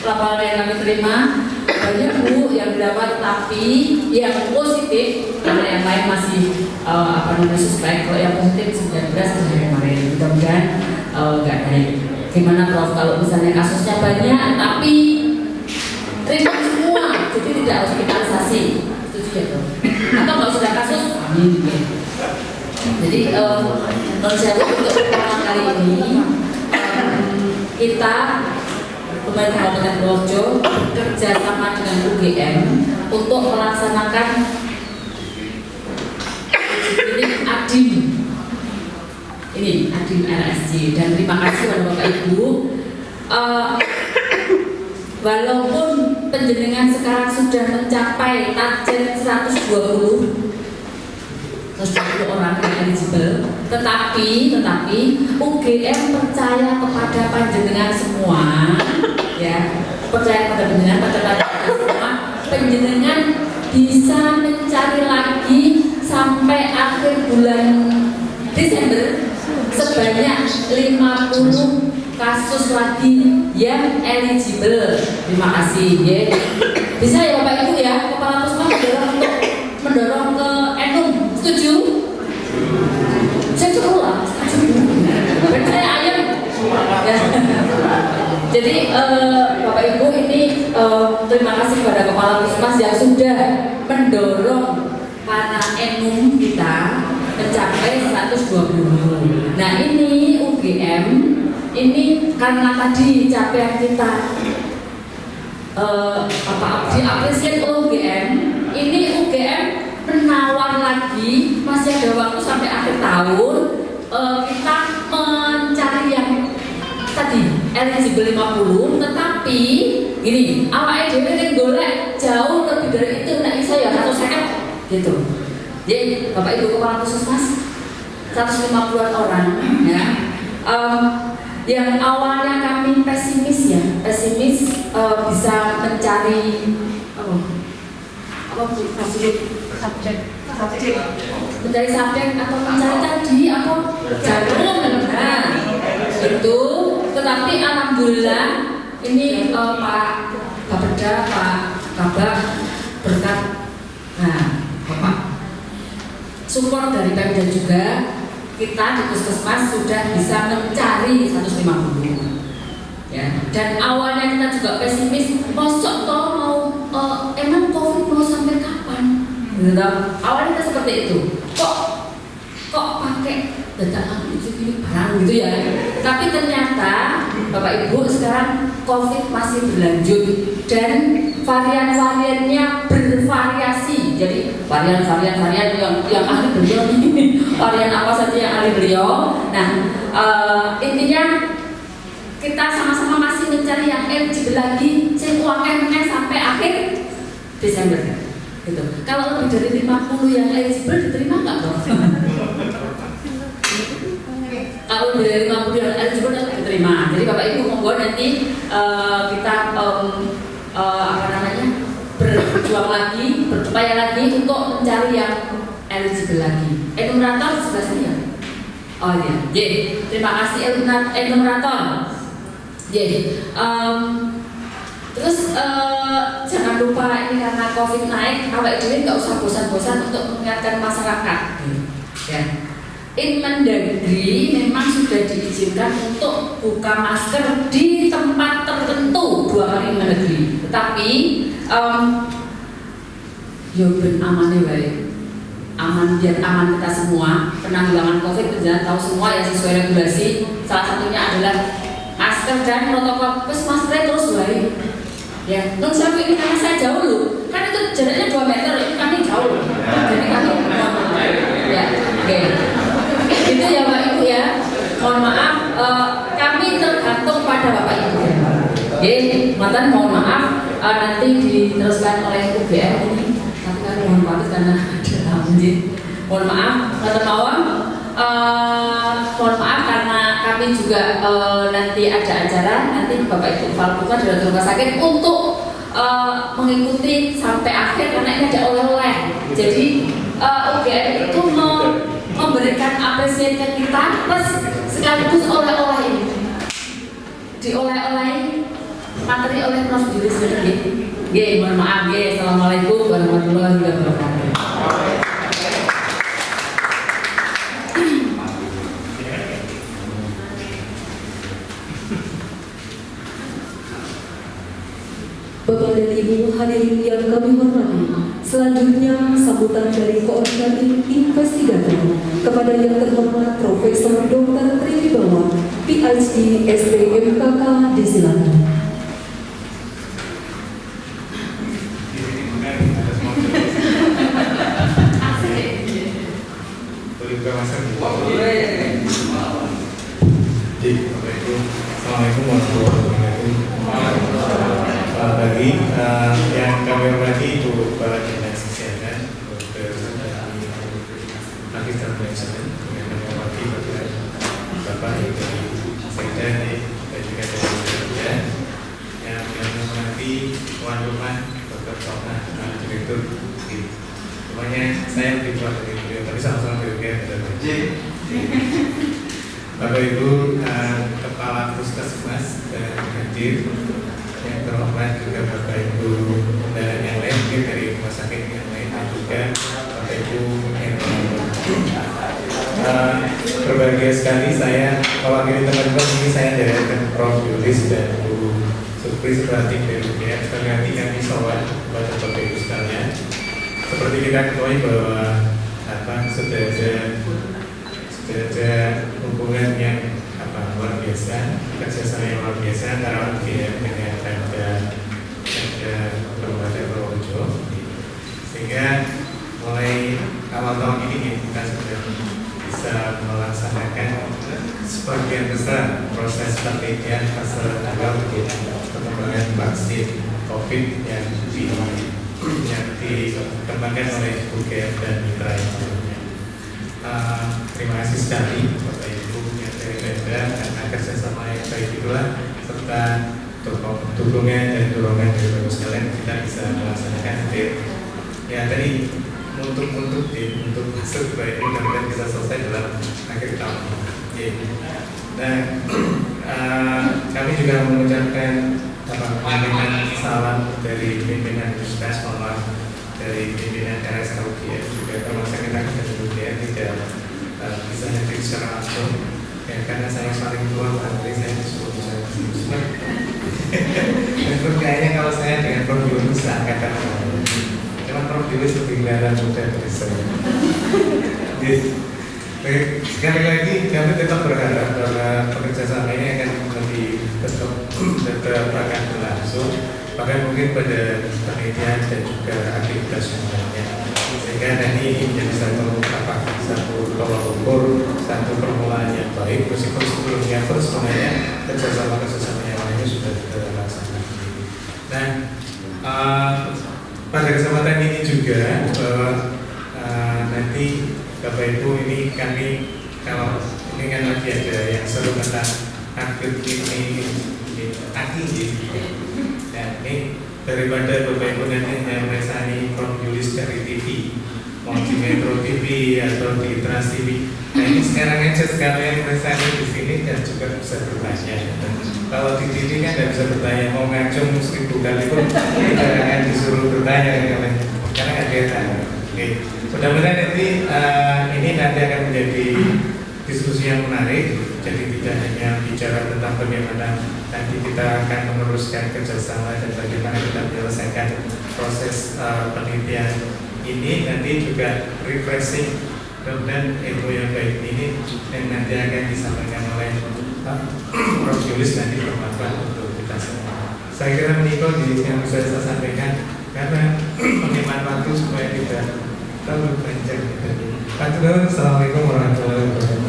laporan yang kami terima banyak Bu yang didapat, tapi yang positif karena yang lain masih suspek. Kalau yang positif 19 dari kemarin, mudah-mudahan nggak naik. Gimana Prof kalau misalnya kasusnya banyak tapi terima semua, jadi tidak hospitalisasi, setuju ya Prof? Atau kalau sudah kasus, amin. Jadi menurut saya untuk pertama kali ini kita pemerintah Kabupaten Purworejo bekerja sama dengan UGM untuk melaksanakan ADIM RSC, dan terima kasih kepada Bapak Ibu. Walaupun penjenengan sekarang sudah mencapai target 120 orang yang eligible, tetapi UGM percaya kepada panjenengan semua, ya, percaya kepada panjenengan semua, panjenengan bisa mencari lagi sampai akhir bulan Desember sebanyak 50 kasus lagi yang eligible. Terima kasih, ya. Bisa ya Bapak Ibu ya, Kepala Puskesmas mendorong ke Enum. Setuju? Saya suruh lah. Berarti saya ayam. Ya. Jadi Bapak Ibu ini terima kasih kepada Kepala Puskesmas yang sudah mendorong para Enum kita mencapai 120. Nah ini UGM ini karena tadi capaian kita diapresiasi UGM, ini UGM menawar lagi, masih ada waktu sampai akhir tahun, kita mencari yang tadi eligible 50, tetapi gini, awalnya dhewe kan golek jauh lebih dari itu, nek iso ya 150 gitu. Jadi Bapak Ibu Kepala Puskesmas 150-an orang ya. Yang awalnya kami pesimis bisa mencari subjek mencari subjek atau mencari tadi jarum, nah itu, tetapi alhamdulillah ini Pak Bapeda, Pak Kabak berkat Bapak support dari Pemda juga, kita di Puskesmas sudah bisa mencari 150 ya. Dan awalnya kita juga pesimis, mosok toh mau emang COVID mau sampai kapan gitu. Awalnya kita seperti itu, kok pakai data ini barang gitu ya. Tapi ternyata Bapak Ibu sekarang COVID masih berlanjut dan varian-variannya bervariasi. Jadi varian yang ahli beliau ini, varian apa saja yang ahli beliau. Nah intinya kita sama-sama masih mencari yang eligible lagi, uangnya sampai akhir Desember gitu. Kalau lebih dari 50 yang eligible diterima nggak Prof? Kalau lebih dari 50 yang eligible diterima. Jadi Bapak Ibu monggo nanti kita berjuang lagi, berupaya lagi untuk mencari yang eligible lagi. Enumerator sudah saya. Oh iya, terima kasih enumerator. Terus jangan lupa ini karena COVID naik, awak dhewe nggak usah bosan-bosan untuk mengingatkan masyarakat. Ya. Inmendagri memang sudah diizinkan untuk buka masker di tempat tertentu 2 kali Inmendagri. Tetapi ben amane wae. Aman, biar aman kita semua. Penanggulangan COVID kita tahu semua ya sesuai regulasi. Salah satunya adalah masker dan protokol puskesmas terus wae. Ya, non saya ini karena saya jauh loh. Kan itu jaraknya 2 meter, ini kami jauh. Jadi kami ya, oke. Itu ya Bapak Ibu ya. Mohon maaf, kami tergantung pada Bapak Ibu. Mantan mohon maaf, nanti diteruskan oleh UGM ini. Tapi kami mohon maaf karena ada tamu. Mohon maaf, mantan mawon. Mohon maaf karena kami juga nanti ada acara, nanti Bapak Ibu Kepala Puskesmas dari rumah sakit untuk mengikuti sampai akhir karena ini ada oleh-oleh. Jadi UGM itu memberikan apresiasi ke kita plus sekaligus oleh-oleh ini. Di oleh-oleh materi oleh Prof. Julius Nggih. Nggih, mohon maaf nggih. Assalamualaikum warahmatullahi wabarakatuh. Bapak dan Ibu hadirin yang kami hormati, selanjutnya sambutan dari Koordinator Investigator kepada yang terhormat Profesor Dr. Triwibawa, PhD, SPMKK, disilakan. Assalamualaikum warahmatullahi wabarakatuh. Selamat pagi, yang kami hormati Ibu Kepala Dinas Kesehatan, Dr. Magister Presiden, yang kami hormati Bapak Ibu dari Sekda dan juga dari Sekda, yang kami hormati tuan rumah Dr. Sona, Direktur. Semuanya saya lebih tua dari beliau, tapi sama-sama beliau dan Bapak Ibu Kepala Puskesmas dan hadir, yang terhormat juga Bapak Ibu dan yang lain mungkin dari rumah sakit yang lain, dan juga Bapak Ibu yang berbahagia sekali saya mewakili teman-teman ini. Saya dari Prof. Julius dan Bu Supri Suprati dari UGM. Sekali lagi kami sowan kepada Bapak Ibu sekalian. Seperti kita ketahui bahwa sudah ada hubungan yang luar biasa, kerjasama yang luar biasa antara UGM dengan Pemda Kabupaten Purworejo, sehingga mulai awal tahun ini kita sudah bisa melaksanakan sebagian besar proses penelitian fase awal pengembangan vaksin COVID yang dikembangkan oleh UGM dan mitra yang lainnya. Terima kasih sekali Bapak Ibu yang dari Pemda karena kerjasama yang baik itulah serta dukungan dan dorongan dari Bapak sekalian kita bisa melaksanakan ya tadi untuk masuk baik ini mudah-mudahan bisa selesai dalam akhir tahun ini. Nah, kami juga mengucapkan menyampaikan salam dari pimpinan Puskes, dari pimpinan RSKUGM juga termasuk kita UGM tidak bisa hadir secara langsung ya, karena saya paling tua berarti saya disuruh saya dan kayaknya kalau saya dengan Prof. Julius angkatan cuma Prof. Julius lebih kelihatan muda dari saya. Sekali lagi kami tetap berharap bahwa kerjasama ini akan tetap akan berlangsung, bahkan mungkin pada penelitian dan juga aktivitas yang lainnya, sehingga nanti ini menjadi satu tolak ukur, satu permulaan yang baik. Meskipun sebelumnya terus sebenarnya kerjasama yang lainnya sudah dilaksanakan. Nah, pada kesempatan ini juga bahwa nanti Bapak Ibu ini kami kalau ini kan lagi ada yang seru tentang aktif ini dan ini daripada Bapak Ibu nanti yang meresani Prof. Julius dari TV mau di Metro TV atau di Trans TV. Nah ini sekarang aja sekalian meresani di sini dan juga bisa bertanya. Kalau di TV kan tidak bisa bertanya, mau ngacung 1000 kali pun kita akan disuruh bertanya karena kan dia tahu. Oke, mudah-mudahan nanti ini nanti akan menjadi diskusi yang menarik. Jadi tidak hanya bicara tentang bagaimana nanti kita akan meneruskan kerjasama dan bagaimana kita menyelesaikan proses penelitian ini, nanti juga refreshing dan ilmu yang baik ini yang nanti akan disampaikan oleh Prof. Julius nanti bermanfaat untuk kita semua. Saya kira menikah di yang bisa saya sampaikan karena menghemat waktu supaya tidak terlalu panjang. Assalamualaikum warahmatullahi wabarakatuh.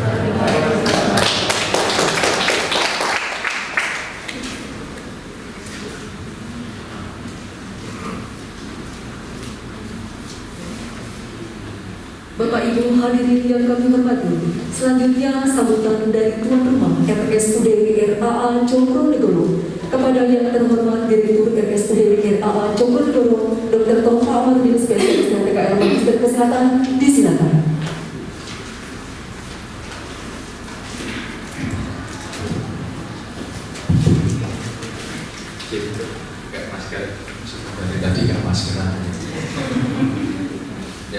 Bapak Ibu hadirin yang kami hormati, selanjutnya sambutan dari tuan rumah RSUD RAA Cokronegoro kepada yang terhormat Direktur RSUD RAA Cokronegoro Dr. Tova Amarudin Spesialis TKL Magister Kesehatan, disilakan.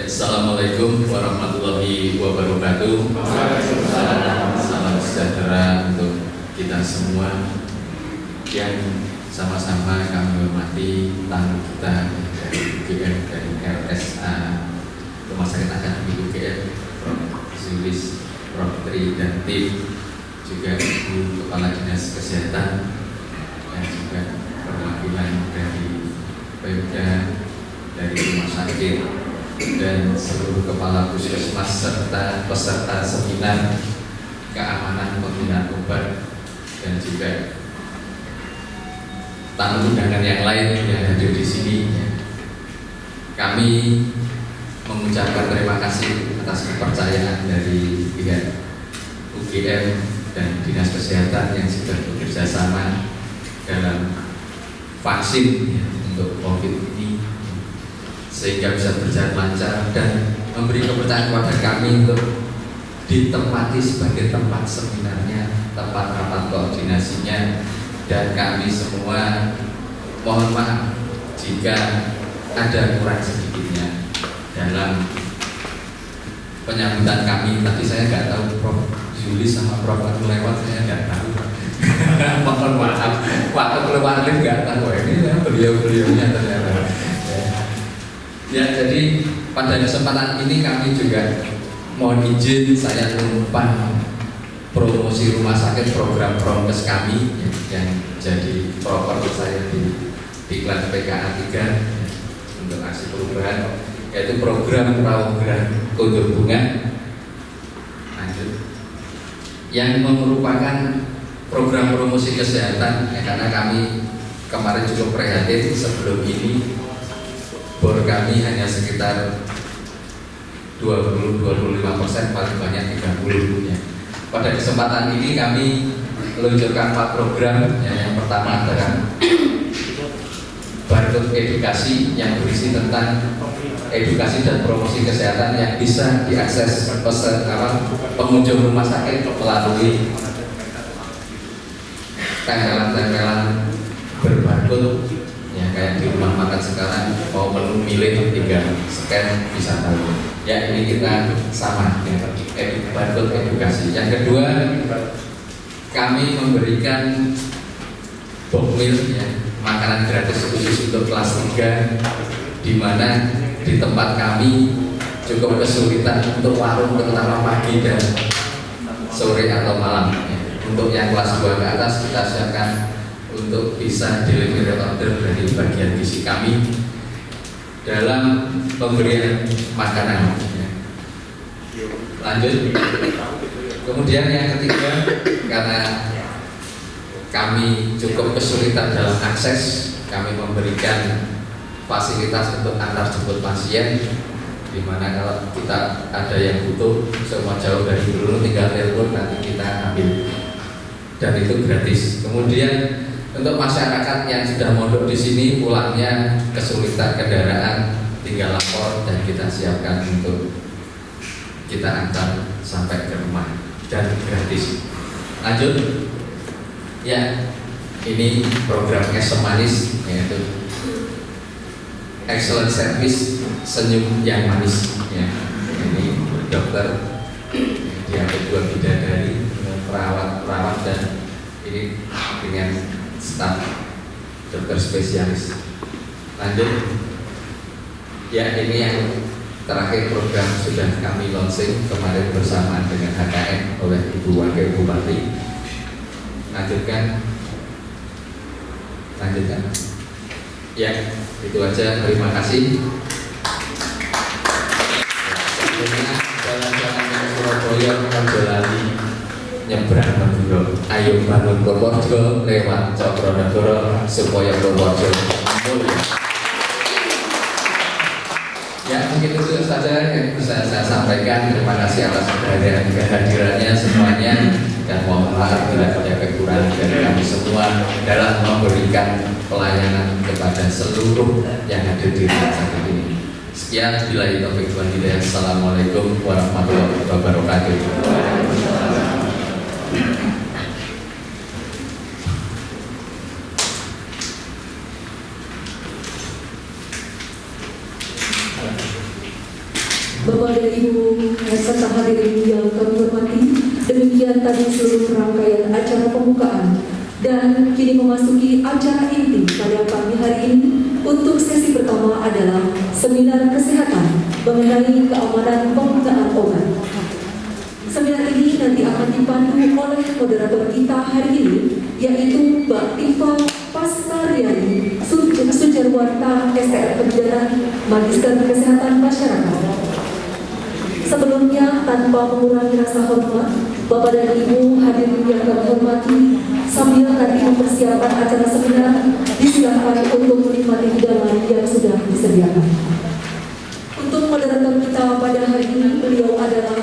Assalamualaikum warahmatullahi wabarakatuh. Salam sejahtera untuk kita semua yang sama-sama kami hormati tamu kita dari UGM, dari RSA Rumah Sakit Akademik UGM, Prof. Zulis, Prof. Tri dan tim, juga Ibu Kepala Dinas Kesehatan dan juga perwakilan dari Pemda, dari rumah sakit dan seluruh kepala puskesmas serta peserta seminar keamanan penggunaan obat dan juga tamu undangan yang lain yang hadir di sini. Kami mengucapkan terima kasih atas kepercayaan dari pihak UGM dan Dinas Kesehatan yang sudah bekerja sama dalam vaksin untuk COVID ini, sehingga bisa berjalan lancar dan memberi kepercayaan kepada kami untuk ditempati sebagai tempat seminarnya, tempat rapat koordinasinya, dan kami semua mohon maaf jika ada kurang sedikitnya dalam penyambutan kami. Tadi saya nggak tahu Prof. Zulis sama Prof. Anu lewat, saya nggak tahu. Mohon maaf, waktu keluar nggak tahu ini beliau-beliaunya ternyata. Ya, jadi pada kesempatan ini kami juga mohon izin saya numpang promosi rumah sakit program prokes kami yang jadi proper saya di Diklat PKA 3 untuk aksi perubahan, yaitu program Prawogerah Kondur Bunga yang merupakan program promosi kesehatan karena kami kemarin cukup prihatin sebelum ini bor kami hanya sekitar 20-25%, paling banyak 30 ya. Pada kesempatan ini kami meluncurkan 4 program yang pertama adalah barcode edukasi yang berisi tentang edukasi dan promosi kesehatan yang bisa diakses pengunjung rumah sakit melalui tempelan-tempelan berbarcode ya, kayak di rumah makan sekarang mau menu milih tinggal scan bisa tahu. Ya, ini kita sama ya, barcode edukasi. Yang kedua, kami memberikan bokmil ya, makanan gratis khusus untuk kelas 3, di mana di tempat kami cukup kesulitan untuk warung terutama pagi dan sore atau malam ya. Untuk yang kelas 2 ke atas kita siapkan untuk bisa delivery order dari bagian gizi kami dalam pemberian makanan ya. Lanjut. Kemudian yang ketiga, karena kami cukup kesulitan dalam akses, kami memberikan fasilitas untuk antar jemput pasien, di mana kalau kita ada yang butuh semua jauh dari dulu tinggal telepon nanti kita ambil, dan itu gratis. Kemudian untuk masyarakat yang sudah mondok di sini pulangnya kesulitan kendaraan, tinggal lapor dan kita siapkan untuk kita antar sampai ke rumah dan gratis. Lanjut. Ya, ini program Es Manis, yaitu excellent service, senyum yang manis ya. Ini dokter, dia kedua bidadari, perawat dan ini dengan staf dokter spesialis. Lanjut. Ya, ini yang terakhir program sudah kami launching kemarin bersamaan dengan HKM oleh Ibu Wakil Bupati. Lanjutkan. Ya, itu aja. Terima kasih. Sebelumnya jalan-jalan ke Surabaya menjalani nyebrang Madura. Ayo bangun Purworejo lewat Cokronegoro supaya Purworejo mulia. Ya, mungkin itu saja yang bisa saya sampaikan. Terima kasih atas kehadirannya semuanya, dan mohon maaf bila ada kekurangan dari kami semua dalam memberikan pelayanan kepada seluruh yang hadir di rumah sakit ini. Sekian, billahi taufiq wal hidayah. Assalamualaikum warahmatullahi wabarakatuh. Bapak dan Ibu serta hadirin yang kami hormati, demikian tadi seluruh rangkaian acara pembukaan dan kini memasuki acara inti pada pagi hari ini. Untuk sesi pertama adalah seminar kesehatan mengenai keamanan penggunaan obat. Seminar ini nanti akan dipandu oleh moderator kita hari ini, yaitu Mbak Tifa Paskariani Sujarwarta, STR Kebidanan, Magister Kesehatan Masyarakat. Sebelumnya, tanpa mengurangi rasa hormat, Bapak dan Ibu hadirin yang kami hormati, sambil nanti mempersiapkan acara seminar, disilakan untuk menikmati hidangan yang sudah disediakan. Untuk moderator kita pada hari ini, beliau adalah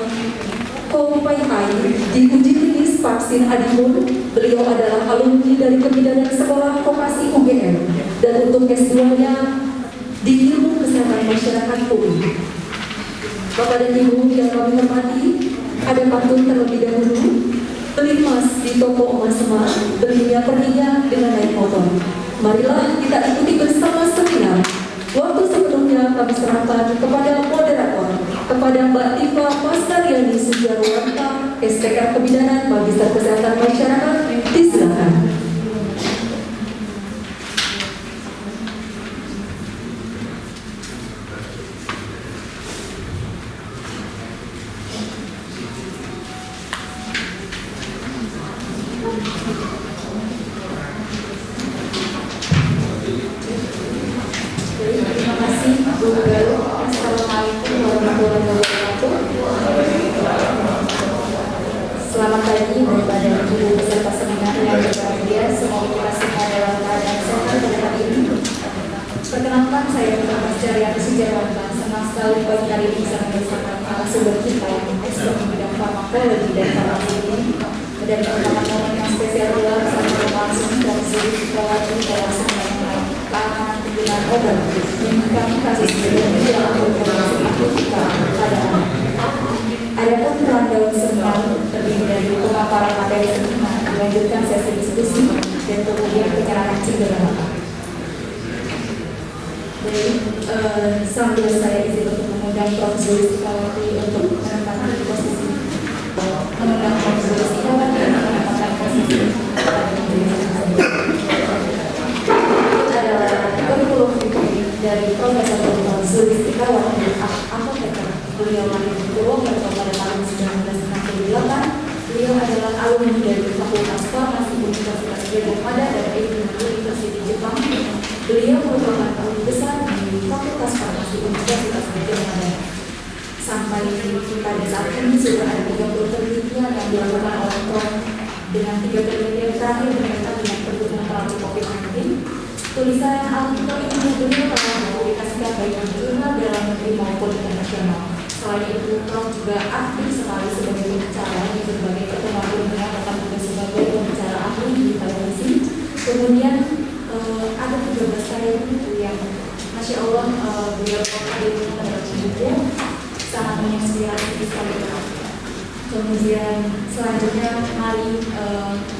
Ko Pai Hai di uji klinis vaksin Adimun. Beliau adalah alumni dari Kebidanan Sekolah Vokasi UGM dan untuk S2-nya di Ilmu Kesehatan Masyarakat UI. Bapak dan Ibu yang kami hormati, ada pantun terlebih dahulu. Beli emas di toko emas emas, belinya perginya dengan naik motor. Marilah kita ikuti bersama seminar. Waktu sebelumnya kami serahkan kepada moderator, kepada Mbak Tifa Paskariani Sujarwarta, STR Kebidanan, Magister Kesehatan Masyarakat. Disilakan. Terima kasih Bu Guru. Assalamualaikum warahmatullahi wabarakatuh. Selamat pagi kepada ibu peserta seminar yang berbahagia. Semoga kita semua dalam keadaan sehat pada hari ini. Perkenalkan, saya Tifa Paskariani Sujarwarta. Senang sekali pagi hari ini bisa bersama narasumber kita yang ekspert di bidang farmakologi dan farmasi ini. Dan pertemuan yang spesial adalah saya langsung dari sudut psikologi dalam seminar keamanan penggunaan obat meningkat kasus yang aku kita pada anak. Adapun rundown seminar terdiri dari pemaparan materi seminar, dilanjutkan sesi diskusi dan kemudian penyerahan cedera. Jadi sambil saya izin untuk mengundang Prof. Zulis Ikawati untuk menempatkan posisi, mengundang Prof. Zulis Ikawati untuk menempatkan posisi adalah kurikulum dari Profesor Dr. Zulis Ikawati, apoteker. Beliau lahir di Purwokerto pada tahun 1968. Beliau adalah alumni dari Fakultas Farmasi Universitas Gadjah Mada dan University Jepang. Beliau merupakan alumni besar di Fakultas Farmasi Universitas Gadjah Mada. Sampai pada saat ini sudah ada 30 penelitian yang dilakukan oleh Prof. Dengan 3 penelitian terakhir berkaitan dengan penggunaan terapi COVID-19. Tulisan artikel ini beliau telah mempublikasikan baik di jurnal dalam negeri maupun internasional. Selain itu, Prof juga aktif sekali sebagai pembicara di berbagai pertemuan ilmiah, bahkan juga sebagai pembicara ahli di televisi. Kemudian ada 13 karya buku yang, Masya Allah, beliau hadir adalah buku sangat menginspirasi sekali. Kemudian selanjutnya, mari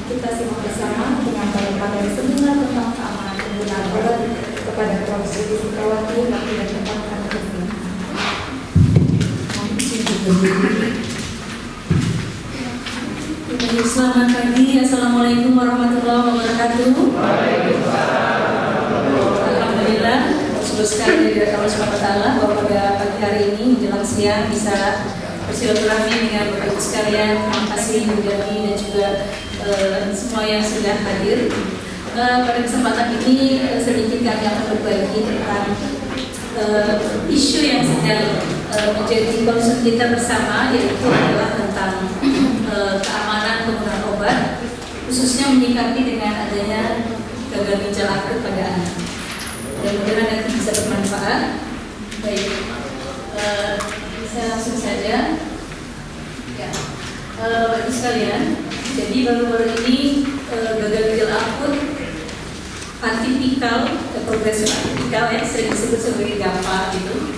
kita simak bersama penyampaian materi seminar tentang keamanan penggunaan obat kepada Prof. Zulis Ikawati, waktu dan tempat kami bertemu. Selamat pagi, Assalamualaikum warahmatullahi wabarakatuh. Alhamdulillah, syukur sekali dari Allah SWT bahwa pada pagi hari ini menjelang siang bisa bersilaturahmi dengan Bapak Ibu sekalian. Terima kasih Bu Dani dan juga semua yang sudah hadir. Pada kesempatan ini sedikit kami akan berbagi tentang isu yang sedang menjadi concern kita bersama, yaitu adalah tentang keamanan penggunaan obat, khususnya menyikapi dengan adanya gagal ginjal akut pada anak. Mudah-mudahan nanti bisa bermanfaat. Baik, saya langsung saja. Ya, Bapak Ibu sekalian, jadi baru-baru ini gagal ginjal akut atipikal, progresif atipikal yang sering disebut sebagai GAPA gitu,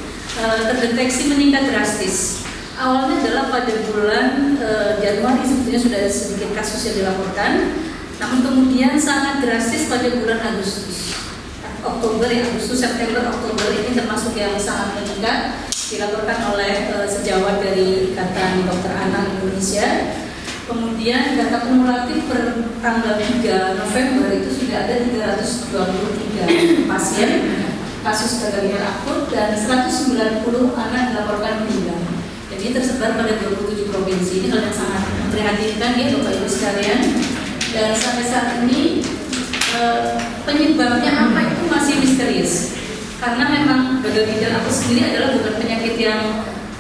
terdeteksi meningkat drastis. Awalnya adalah pada bulan Januari sebetulnya sudah ada sedikit kasus yang dilaporkan, namun kemudian sangat drastis pada bulan Agustus, September, Oktober ini termasuk yang sangat meningkat, dilaporkan oleh sejawat dari Ikatan Dokter Anak Indonesia. Kemudian data kumulatif per tanggal 3 November itu sudah ada 323 pasien kasus gagal ginjal akut dan 190 anak dilaporkan meninggal. Jadi tersebar pada 27 provinsi. Ini hal yang sangat memprihatinkan ya Bapak Ibu sekalian. Dan sampai saat ini penyebabnya apa itu masih misterius. Karena memang gagal ginjal akut sendiri adalah bukan penyakit yang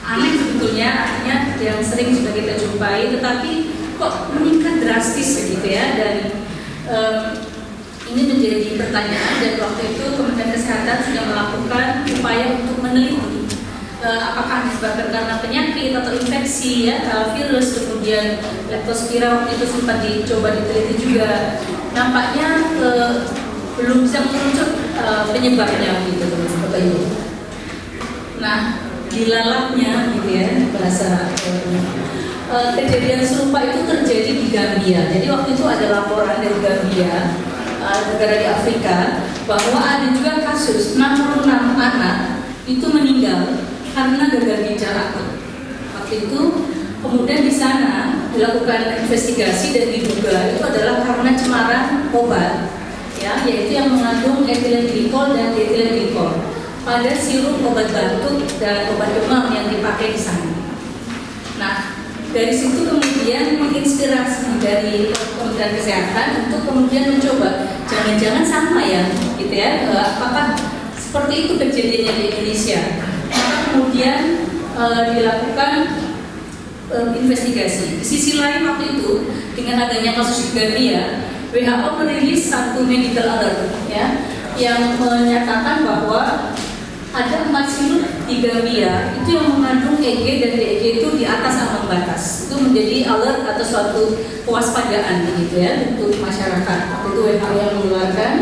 aneh sebetulnya, artinya yang sering sudah kita jumpai, tetapi kok meningkat drastis begitu ya. Dan ini menjadi pertanyaan, dan waktu itu Kementerian Kesehatan sudah melakukan upaya untuk meneliti apakah disebabkan karena penyakit atau infeksi ya, virus, kemudian leptospira waktu itu sempat dicoba diteliti juga. Nampaknya belum bisa mengerucut penyebabnya gitu Bapak Ibu. Nah, dilalahnya gitu ya bahasa kejadian serupa itu terjadi di Gambia. Jadi waktu itu ada laporan dari Gambia, negara di Afrika, bahwa ada juga kasus 66 anak itu meninggal karena gagal ginjal akut. Waktu itu kemudian di sana dilakukan investigasi dan diduga itu adalah karena cemaran obat, ya, yaitu yang mengandung etilen glikol dan dietilen glikol pada sirup obat batuk dan obat demam yang dipakai di sana. Nah, dari situ kemudian menginspirasi dari Kementerian Kesehatan untuk kemudian mencoba jangan-jangan sama ya, gitu ya, apakah seperti itu kejadiannya di Indonesia. Maka kemudian dilakukan investigasi. Di sisi lain waktu itu dengan adanya kasus di Gambia, WHO merilis satu medical alert ya, yang menyatakan bahwa ada 4 sirup di Gambia itu yang mengandung EG dan DEG itu di atas ambang batas. Itu menjadi alert atau suatu kewaspadaan begitu ya untuk masyarakat. Waktu itu WHO yang mengeluarkan.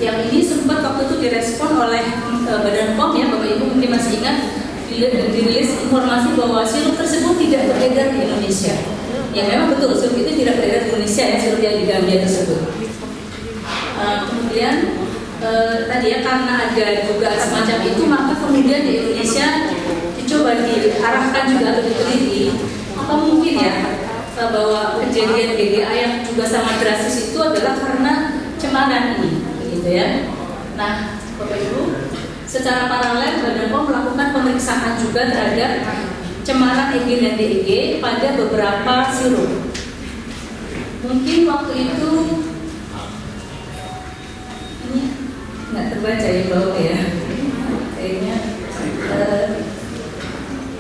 Yang ini sempat waktu itu direspon oleh Badan POM ya, Bapak Ibu mungkin masih ingat, dirilis informasi bahwa sirup tersebut tidak beredar di Indonesia. Ya memang betul, sirup itu tidak beredar di Indonesia ya, sirup yang di Gambia tersebut. Kemudian tadi ya, karena ada dugaan semacam itu, maka kemudian di Indonesia dicoba diarahkan juga atau diteliti apa mungkin ya bahwa kejadian GGA yang juga sangat drastis itu adalah karena cemaran ini, gitu ya. Nah, Bapak Ibu, secara paralel Badan POM melakukan pemeriksaan juga terhadap cemaran EG dan DEG pada beberapa sirup. Mungkin waktu itu ini nggak terbaca ya bawah ya, kayaknya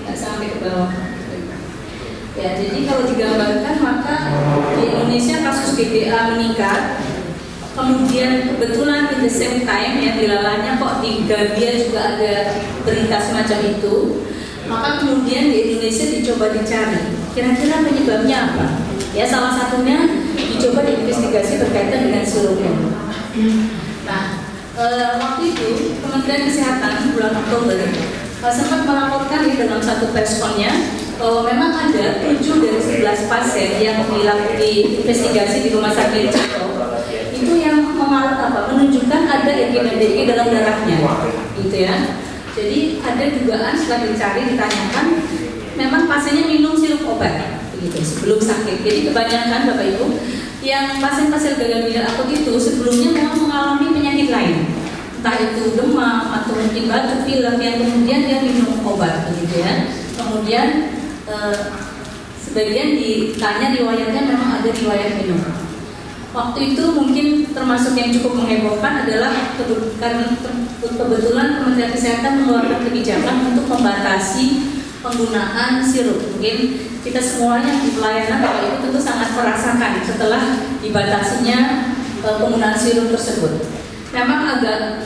nggak sampai ke bawah. Ya, jadi kalau digambarkan maka di Indonesia kasus GGA meningkat. Kemudian kebetulan in the same time ya, dilalahnya kok di Gambia juga ada berita semacam itu. Maka kemudian di Indonesia dicoba dicari kira-kira penyebabnya apa. Ya, salah satunya dicoba diinvestigasi berkaitan dengan sirupnya. Nah, waktu itu Kementerian Kesehatan bulan Oktober sempat melaporkan di dalam satu perskonnya bahwa memang ada 7 dari 11 pasien yang diinvestigasi di rumah sakit Cito itu yang menunjukkan ada EG dan DEG dalam darahnya, gitu ya. Jadi ada dugaan setelah dicari ditanyakan, memang pasiennya minum sirup obat, begitu sebelum sakit. Jadi kebanyakan Bapak Ibu yang pasien-pasien gagal ginjal akut itu sebelumnya memang mengalami penyakit lain, entah itu demam atau mungkin batuk pilek yang kemudian dia minum obat, begitu ya. Kemudian sebagian ditanya riwayatnya memang ada riwayat minum. Waktu itu mungkin termasuk yang cukup menghebohkan adalah kebetulan Kementerian Kesehatan mengeluarkan kebijakan untuk membatasi penggunaan sirup. Mungkin kita semuanya di pelayanan Bapak Ibu tentu sangat merasakan setelah dibatasinya penggunaan sirup tersebut. Memang agak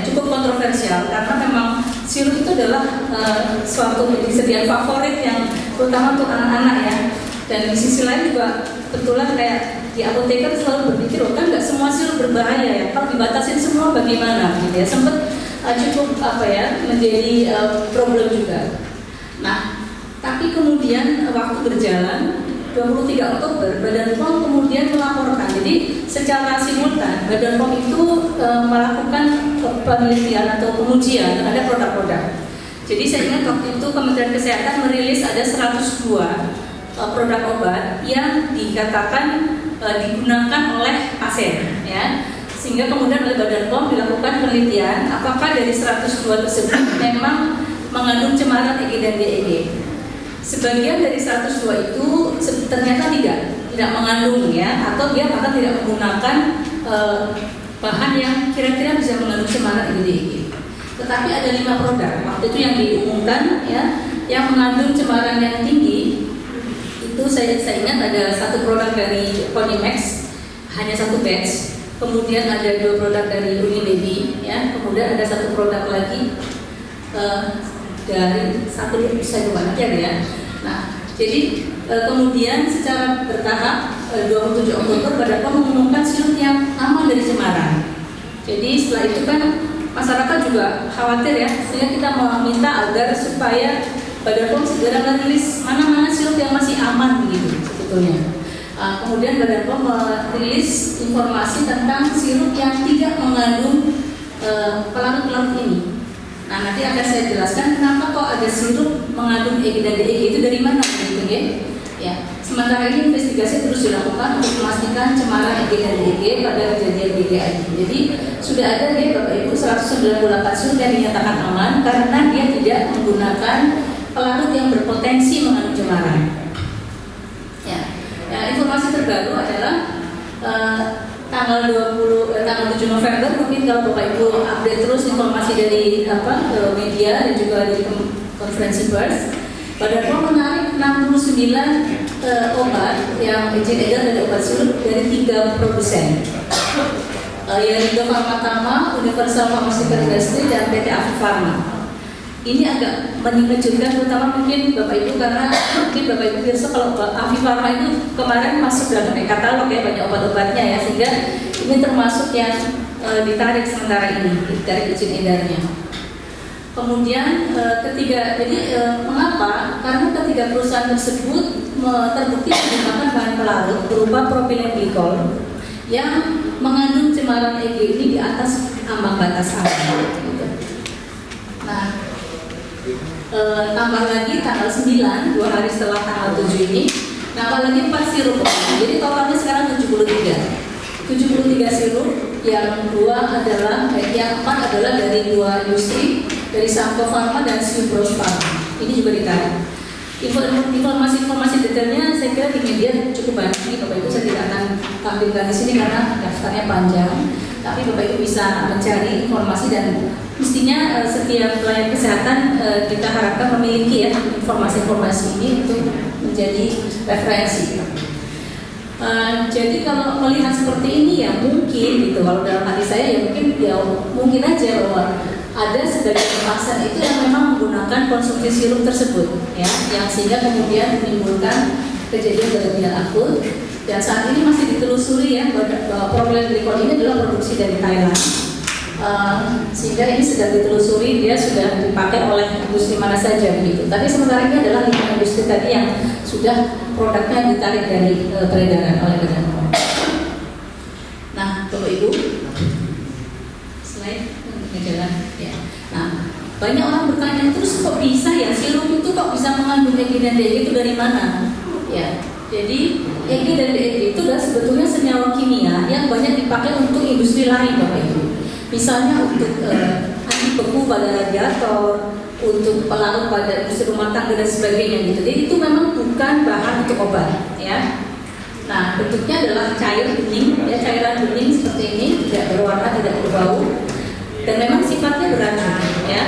cukup kontroversial karena memang sirup itu adalah suatu kesediaan favorit yang terutama untuk anak-anak ya. Dan di sisi lain juga kebetulan kayak di apoteker selalu berpikir, oh kan nggak semua sirup berbahaya ya, kalau dibatasin semua bagaimana gitu ya, sempat cukup menjadi problem juga. Nah, tapi kemudian waktu berjalan 23 Oktober Badan POM kemudian melaporkan, jadi secara simultan Badan POM itu melakukan penelitian atau pengujian terhadap produk-produk. Jadi saya ingat waktu itu Kementerian Kesehatan merilis ada 102 produk obat yang dikatakan digunakan oleh pasien, ya. Sehingga kemudian oleh Badan POM dilakukan penelitian apakah dari 102 tersebut memang mengandung cemaran EG dan DEG. Sebagian dari 102 itu ternyata tidak mengandung, ya, atau dia bahkan tidak menggunakan bahan yang kira-kira bisa mengandung cemaran EG DEG. Tetapi ada 5 produk waktu itu yang diumumkan, ya, yang mengandung cemaran yang tinggi. Itu saya ingat ada 1 produk dari Ponimax, hanya 1 batch. Kemudian ada 2 produk dari Unibaby, ya. Kemudian ada 1 produk lagi dari satu saya lupa nanti ada, ya. Nah, jadi kemudian secara bertahap 27 Oktober Badan POM mengumumkan sirup yang aman dari cemaran. Jadi setelah itu kan masyarakat juga khawatir, ya, sehingga kita meminta agar supaya Badan POM segera merilis mana-mana sirup yang masih aman begitu sebetulnya. Kemudian Badan POM merilis informasi tentang sirup yang tidak mengandung pelarut-pelarut ini. Nah, nanti akan saya jelaskan kenapa kok ada sirup mengandung EG dan DEG itu dari mana begitu, ya. Ya. Sementara ini investigasi terus dilakukan untuk memastikan cemaran EG dan DEG pada kejadian GGAI. Jadi sudah ada, ya, Bapak Ibu, 198 sirup yang dinyatakan aman karena dia tidak menggunakan pelarut yang berpotensi mengandung cemaran. Ya, informasi terbaru adalah tanggal 7 November, mungkin kalau Bapak Ibu update terus informasi dari media dan juga dari konferensi pers, Badan POM menarik 69 obat yang izin edar dari obat sirup dari 3 produsen, yaitu Pharma Tama, Universal Pharmaceutical Industry, dan PT Afi Pharma. Ini agak mengejutkan, terutama mungkin Bapak Ibu, karena mungkin Bapak Ibu biasa kalau Afi Pharma itu kemarin masuk dalam katalog, ya, banyak obat-obatnya, ya, sehingga ini termasuk yang ditarik sementara ini dari izin edarnya. Kemudian mengapa? Karena ketiga perusahaan tersebut terbukti menggunakan bahan pelarut berupa propilen glikol yang mengandung cemaran EG ini di atas ambang batas aman. Nah, tambah lagi tanggal 9, 2 hari setelah tanggal 7 ini, tambah lagi 4 sirup. Jadi totalnya sekarang 73 sirup. Yang 4 adalah dari 2 industri, dari Sampo Pharma dan Siubros Pharma. Ini juga ditarik. Informasi detailnya saya kira di media cukup banyak. Ini Bapak Ibu saya tidak akan tampilkan di sini karena daftarnya panjang. Tapi Bapak Ibu bisa mencari informasi, dan mestinya setiap pelayan kesehatan kita harapkan memiliki, ya, informasi-informasi ini untuk menjadi referensi. Jadi kalau melihat seperti ini, ya mungkin gitu, kalau dalam hati saya ya mungkin aja bahwa ada sebagian pasien itu yang memang menggunakan konsumsi sirup tersebut, ya, yang sehingga kemudian menimbulkan kejadian gagal ginjal akut. Dan saat ini masih ditelusuri, ya, bahwa propilen glikol ini adalah produksi dari Thailand, sehingga ini sedang ditelusuri dia sudah dipakai oleh industri mana saja begitu. Tapi sementara ini adalah 5 industri tadi yang sudah produknya ditarik dari peredaran oleh Badan POM. Nah, Bapak Ibu, slide jalan, ya. Nah, banyak orang bertanya, terus kok bisa, ya, sirup itu kok bisa mengandung EG dan DEG itu dari mana? Ya, jadi EG dan DEG itu adalah sebetulnya senyawa kimia yang banyak dipakai untuk industri lain, Bapak Ibu. Misalnya untuk anti beku pada radiator, untuk pelarut pada industri rumah tangga dan sebagainya gitu. Jadi itu memang bukan bahan untuk obat, ya. Nah, bentuknya adalah cair bening, ya, cairan bening seperti ini, tidak berwarna, tidak berbau, dan memang sifatnya beracun, ya.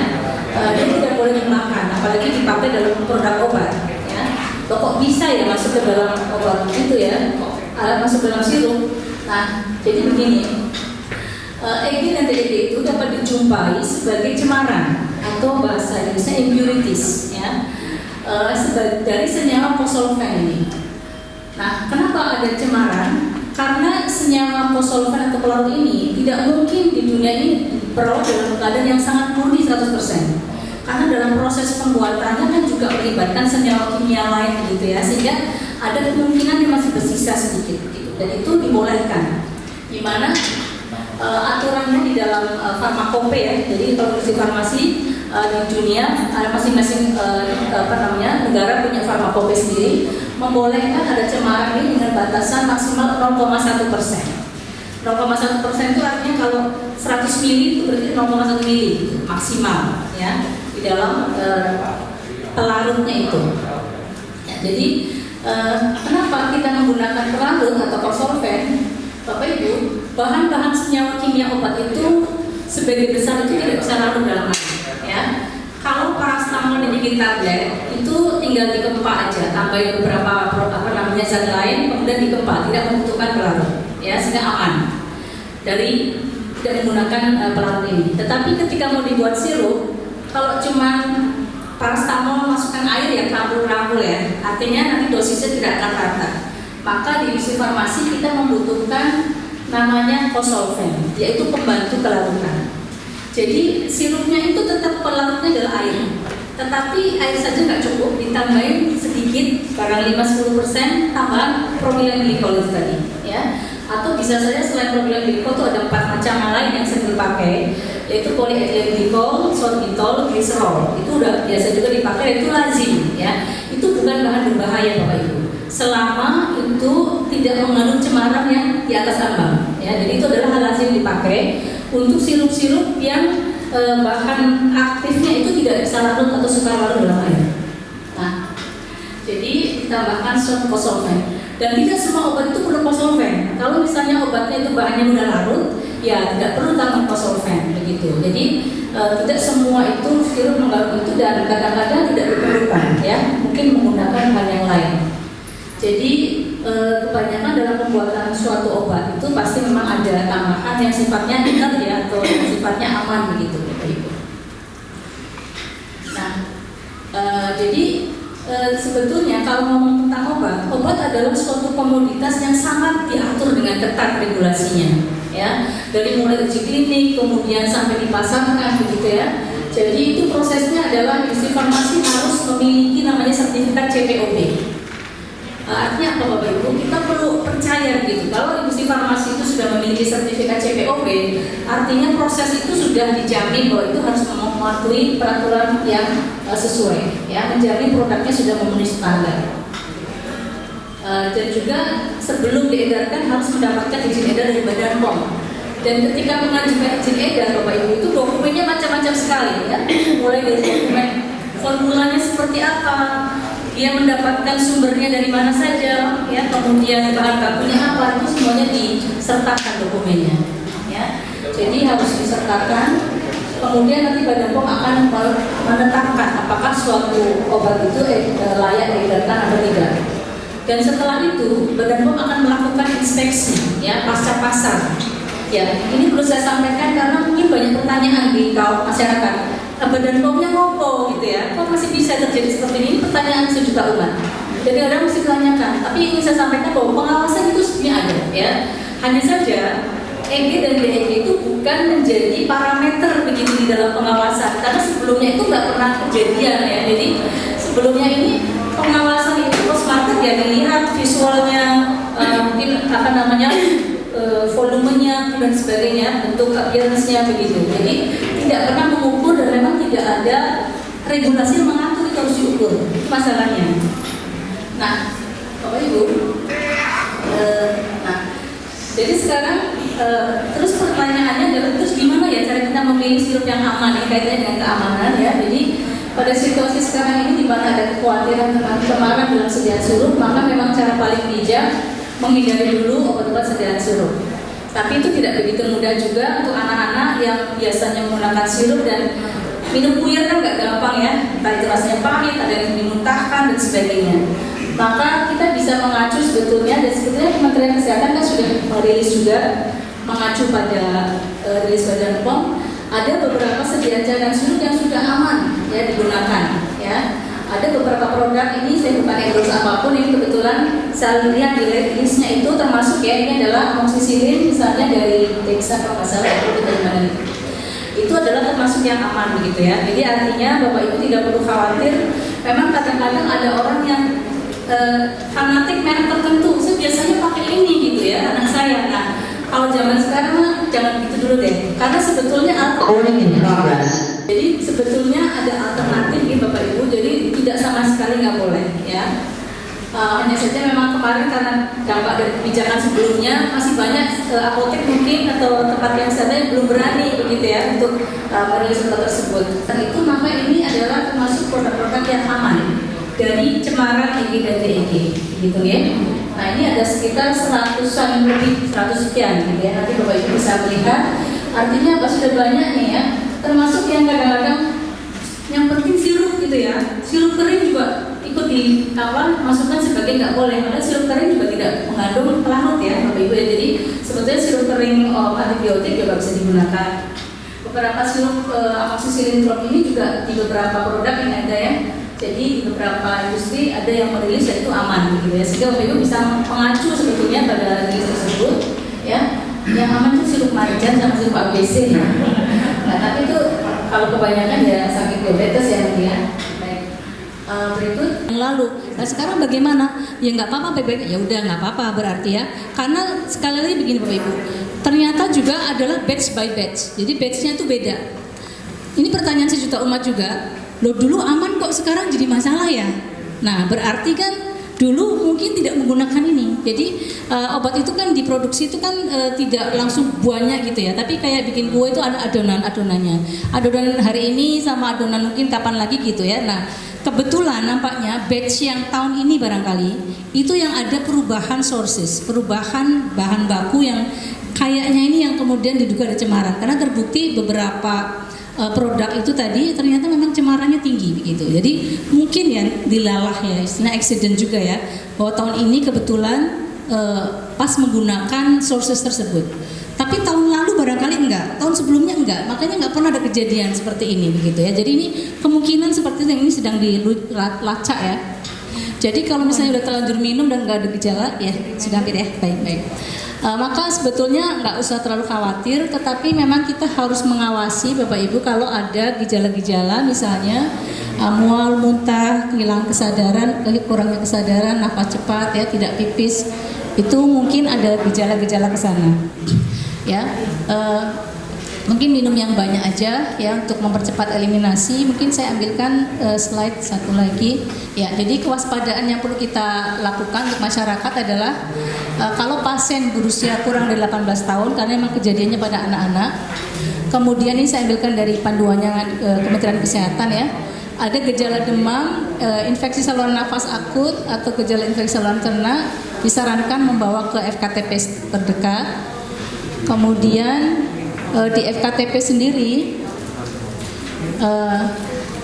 Dia tidak boleh dimakan, apalagi dipakai dalam produk obat, ya. Kok bisa, ya, masuk ke dalam obat itu, ya, masuk dalam sirup. Nah, jadi begini. EG dan DEG itu dapat dijumpai sebagai cemaran atau bahasa Inggrisnya impurities, ya, dari senyawa posolfen ini. Nah, kenapa ada cemaran? Karena senyawa posolfen atau pelarut ini tidak mungkin di dunia ini diperoleh dalam keadaan yang sangat murni 100%. Karena dalam proses pembuatannya kan juga melibatkan senyawa kimia lain gitu, ya, sehingga ada kemungkinan yang masih bersisa sedikit gitu. Dan itu dibolehkan. Di mana aturannya di dalam farmakope ya. Jadi kalau industri farmasi di dunia masing-masing negara punya farmakope sendiri, membolehkan ada cemaran ini dengan batasan maksimal 0,1%. 0,1% itu artinya kalau 100 mili itu berarti 0,1 mili maksimal ya di dalam pelarutnya itu. Ya, jadi kenapa kita menggunakan pelarut atau konsolven, Bapak Ibu? Bahan-bahan senyawa kimia obat itu sebagai besar itu tidak bisa larut dalam air. Ya, kalau paracetamol dibikin tablet itu tinggal dikempa aja, tambahin beberapa zat lain, kemudian dikempa, tidak membutuhkan pelarut. Ya, sehingga aman dari tidak menggunakan pelarut ini. Tetapi ketika mau dibuat sirup, kalau cuman paracetamol masukkan air ya campur-campur ya, artinya nanti dosisnya tidak akan rata. Maka di industri farmasi kita membutuhkan namanya konsolven, yaitu pembantu kelarutan. Jadi sirupnya itu tetap pelarutnya adalah air, tetapi air saja nggak cukup, ditambahin sedikit, barang 5-10% tambahan propilen glikol itu tadi, ya. Atau bisa saja selain propilen glikol itu ada 4 macam lain yang sering dipakai, yaitu polyethylene glikol, sorbitol, gliserol. Itu udah biasa juga dipakai, itu lazim, ya. Itu bukan bahan berbahaya Bapak Ibu, selama itu tidak mengandung cemaran yang di atas ambang, ya. Jadi itu adalah hal lazim dipakai untuk sirup-sirup yang bahan aktifnya itu tidak bisa larut atau suka larut dalam air. Nah, jadi ditambahkan konsolven. Dan tidak semua obat itu perlu konsolven. Kalau misalnya obatnya itu bahannya mudah larut, ya tidak perlu tambah konsolven begitu. Jadi tidak semua itu sirup mengandung itu, dan kadang-kadang tidak diperlukan, ya. Mungkin menggunakan hal yang lain. Jadi kebanyakan dalam pembuatan suatu obat itu pasti memang ada tambahan yang sifatnya inert ya, atau yang sifatnya aman begitu, Bapak Ibu. Nah, jadi sebetulnya kalau ngomong tentang obat adalah suatu komoditas yang sangat diatur dengan ketat regulasinya, ya. Dari mulai uji klinik kemudian sampai dipasarkan begitu ya. Jadi itu prosesnya adalah industri farmasi harus memiliki namanya sertifikat CPOB. Artinya apa Bapak Ibu? Kita perlu percaya gitu. Kalau industri farmasi itu sudah memiliki sertifikat CPOB, artinya proses itu sudah dijamin bahwa itu harus mematuhi peraturan yang sesuai, ya, menjamin produknya sudah memenuhi standar. Dan juga sebelum diedarkan harus mendapatkan izin edar dari Badan POM. Dan ketika mengajukan izin edar Bapak Ibu, itu dokumennya macam-macam sekali, ya. Mulai dari dokumen formulanya seperti apa, dia mendapatkan sumbernya dari mana saja, ya, kemudian bahan bakunya apa, itu semuanya disertakan dokumennya, ya. Jadi harus disertakan. Kemudian nanti Badan POM akan menetapkan apakah suatu obat itu layak diedarkan atau tidak. Dan setelah itu Badan POM akan melakukan inspeksi, ya, pasca pasar. Ya, ini perlu saya sampaikan karena mungkin banyak pertanyaan di kaum masyarakat. Badan POM-nya ngopo gitu ya, kok masih bisa terjadi seperti ini? Pertanyaan sejuta umat. Jadi orang mesti ditanyakan. Tapi ingin saya sampaikan bahwa pengawasan itu sebenarnya ada, ya. Hanya saja EG dan DEG itu bukan menjadi parameter begitu di dalam pengawasan, karena sebelumnya itu nggak pernah kejadian, ya. Jadi sebelumnya ini pengawasan itu post-market ya, dilihat visualnya, mungkin volumenya dan sebagainya, bentuk appearance-nya begitu. Jadi tidak pernah mengukur dan memang tidak ada regulasi yang mengatur itu harus diukur. Itu masalahnya. Nah, Bapak Ibu, jadi sekarang terus pertanyaannya adalah terus gimana ya cara kita memilih sirup yang aman, ya, kaitannya dengan keamanan, ya. Jadi pada situasi sekarang ini di mana ada kekhawatiran tentang cemaran dalam sediaan sirup, maka memang cara paling bijak menghindari dulu obat-obat sediaan sirup. Tapi itu tidak begitu mudah juga untuk anak-anak yang biasanya menggunakan sirup, dan minum puyir kan nggak gampang ya, entah itu rasanya pahit, ada yang dimuntahkan dan sebagainya. Maka kita bisa mengacu sebetulnya, dan sebetulnya Kementerian Kesehatan kan sudah merilis juga mengacu pada rilis Badan POM, ada beberapa sediaan cairan sirup yang sudah aman ya digunakan, ya. Ada beberapa produk ini, saya bukan endorse apapun, ini kebetulan saya lihat di listnya itu termasuk ya, ini adalah amoxicillin misalnya dari Texas kalau nggak salah, itu adalah termasuk yang aman begitu ya. Jadi artinya Bapak Ibu tidak perlu khawatir. Memang kadang-kadang ada orang yang fanatik merek tertentu, saya biasanya pakai ini gitu ya, anak saya. Nah, Kalau zaman sekarang mah jangan gitu dulu deh, karena sebetulnya Recording in progress. jadi sebetulnya ada alternatif nih Bapak Ibu, jadi tidak sama sekali nggak boleh ya. Hanya saja memang kemarin karena dampak dari kebijakan sebelumnya masih banyak apotek mungkin atau tempat yang sana yang belum berani begitu ya untuk merilis obat tersebut. Dan itu maka ini adalah termasuk produk-produk yang aman dari cemaran EG dan DEG gitu ya. Nah ini ada sekitar 100-an lebih, 100 sekian gitu ya. Nanti Bapak Ibu bisa melihat. Artinya apa, sudah banyak nih ya. Termasuk yang kadang-kadang yang penting sirup gitu ya. Sirup kering juga ikut di awal masukkan sebagai nggak boleh. Karena sirup kering juga tidak mengandung pelarut ya Bapak Ibu ya. Jadi sebetulnya sirup kering antibiotik juga bisa digunakan. Beberapa sirup amoxicillin drop ini juga di beberapa produk yang ada ya. Jadi di beberapa industri ada yang merilis dan itu aman gitu ya. Sehingga Bapak Ibu bisa mengacu sebetulnya pada rilis tersebut ya. Yang aman itu sirup marjan sama sirup ABC ya. Nah tapi itu kalau kebanyakan ya sakit diabetes ya dia. Baik. Berikut yang lalu. Nah sekarang bagaimana? Ya nggak apa-apa, baik-baik. Ya udah nggak apa-apa berarti ya. Karena sekali lagi begini Bapak Ibu. Ternyata juga adalah batch by batch. Jadi batchnya itu beda. Ini pertanyaan sejuta umat juga. Loh dulu aman kok sekarang jadi masalah ya? Nah berarti kan dulu mungkin tidak menggunakan ini. Jadi obat itu kan diproduksi itu kan tidak langsung banyak gitu ya. Tapi kayak bikin kue itu ada adonan-adonannya. Adonan hari ini sama adonan mungkin kapan lagi gitu ya. Nah kebetulan nampaknya batch yang tahun ini barangkali itu yang ada perubahan sources, perubahan bahan baku yang kayaknya ini yang kemudian diduga ada cemaran. Karena terbukti beberapa produk itu tadi ternyata memang cemarannya tinggi begitu. Jadi mungkin ya dilalah ya, istilah accident juga ya, bahwa tahun ini kebetulan pas menggunakan sources tersebut. Tapi tahun lalu barangkali enggak, tahun sebelumnya enggak, makanya enggak pernah ada kejadian seperti ini begitu ya. Jadi ini kemungkinan seperti yang ini sedang dilacak ya. Jadi kalau misalnya udah terlanjur minum dan enggak ada gejala ya sudah hampir ya, baik-baik. Maka sebetulnya nggak usah terlalu khawatir, tetapi memang kita harus mengawasi Bapak Ibu kalau ada gejala-gejala misalnya mual, muntah, kehilangan kesadaran, kurangnya kesadaran, nafas cepat ya, tidak pipis, itu mungkin ada gejala-gejala ke sana. Ya, mungkin minum yang banyak aja ya untuk mempercepat eliminasi. Mungkin saya ambilkan slide satu lagi. Ya, jadi kewaspadaan yang perlu kita lakukan untuk masyarakat adalah kalau pasien berusia kurang dari 18 tahun, karena memang kejadiannya pada anak-anak. Kemudian ini saya ambilkan dari panduannya Kementerian Kesehatan ya. Ada gejala demam, infeksi saluran nafas akut atau gejala infeksi saluran cerna, disarankan membawa ke FKTP terdekat. Kemudian di FKTP sendiri,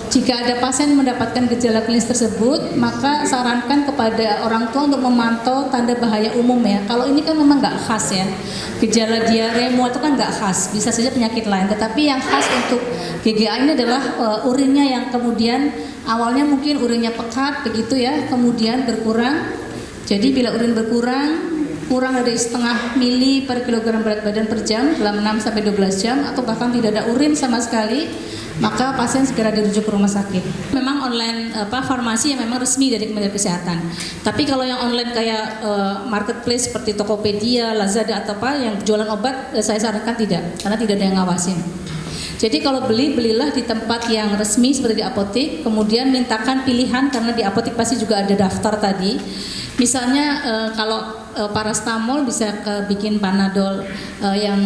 jika ada pasien mendapatkan gejala klinis tersebut, maka sarankan kepada orang tua untuk memantau tanda bahaya umum ya. Kalau ini kan memang nggak khas ya, gejala diare, mual itu kan nggak khas, bisa saja penyakit lain. Tetapi yang khas untuk GGA ini adalah urinnya yang kemudian awalnya mungkin urinnya pekat begitu ya, kemudian berkurang. Jadi bila urin berkurang, kurang dari setengah mili per kilogram berat badan per jam dalam 6-12 jam atau bahkan tidak ada urin sama sekali, maka pasien segera dirujuk ke rumah sakit. Memang online farmasi yang memang resmi dari Kementerian Kesehatan. Tapi kalau yang online kayak marketplace seperti Tokopedia, Lazada atau apa yang jualan obat, saya sarankan tidak, karena tidak ada yang ngawasin. Jadi kalau belilah di tempat yang resmi seperti di apotek, kemudian mintakan pilihan karena di apotek pasti juga ada daftar tadi. Misalnya kalau parastamol bisa bikin panadol yang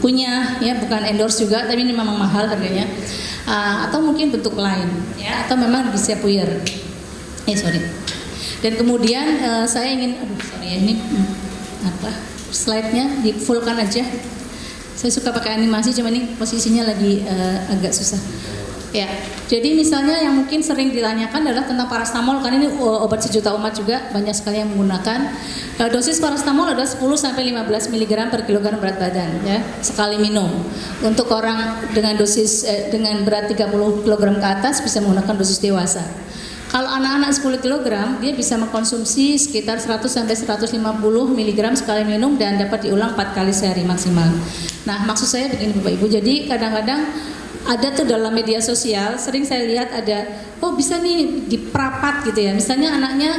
kunyah ya, bukan endorse juga, tapi ini memang mahal harganya. Atau mungkin bentuk lain ya, atau memang bisa puyer. Dan kemudian saya ingin ini slide-nya di fullkan aja. Saya suka pakai animasi, cuma ini posisinya lagi agak susah. Ya, jadi misalnya yang mungkin sering ditanyakan adalah tentang parastamol, karena ini obat sejuta umat juga banyak sekali yang menggunakan. Dosis parastamol adalah 10-15 mg per kilogram berat badan ya, sekali minum. Untuk orang dengan dosis dengan berat 30 kg ke atas bisa menggunakan dosis dewasa. Kalau anak-anak 10 kg, dia bisa mengkonsumsi sekitar 100-150 mg sekali minum dan dapat diulang 4 kali sehari maksimal. Nah, maksud saya begini Bapak Ibu, jadi kadang-kadang ada tuh dalam media sosial, sering saya lihat ada oh bisa nih diperapat gitu ya. Misalnya anaknya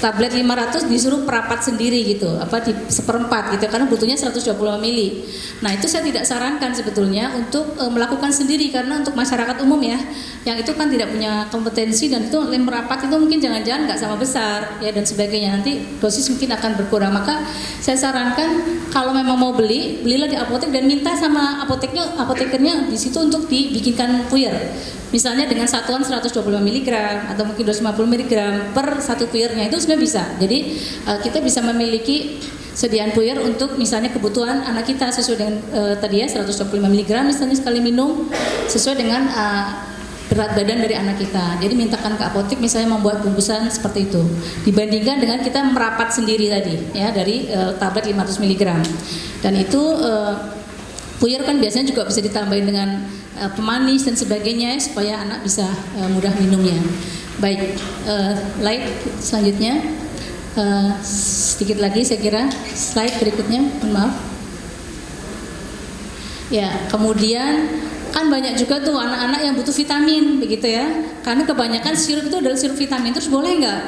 tablet 500 disuruh perapat sendiri gitu, di seperempat gitu, karena butuhnya 120 mili. Nah itu saya tidak sarankan sebetulnya untuk melakukan sendiri, karena untuk masyarakat umum ya, yang itu kan tidak punya kompetensi, dan itu lem merapat itu mungkin jangan-jangan nggak sama besar ya dan sebagainya, nanti dosis mungkin akan berkurang. Maka saya sarankan kalau memang mau belilah di apotek dan minta sama apotekernya di situ untuk dibikinkan puyer. Misalnya dengan satuan 120 mg atau mungkin 250 mg per satu puyernya, itu sebenarnya bisa. Jadi kita bisa memiliki sediaan puyer untuk misalnya kebutuhan anak kita sesuai dengan tadi ya 125 mg misalnya sekali minum sesuai dengan berat badan dari anak kita. Jadi mintakan ke apotek misalnya membuat bungkusan seperti itu. Dibandingkan dengan kita merapat sendiri tadi ya dari tablet 500 mg. Dan itu puyer kan biasanya juga bisa ditambahin dengan pemanis dan sebagainya supaya anak bisa mudah minumnya. Baik, slide selanjutnya. Sedikit lagi saya kira slide berikutnya, mohon maaf. Ya, kemudian kan banyak juga tuh anak-anak yang butuh vitamin begitu ya, karena kebanyakan sirup itu adalah sirup vitamin. Terus boleh nggak?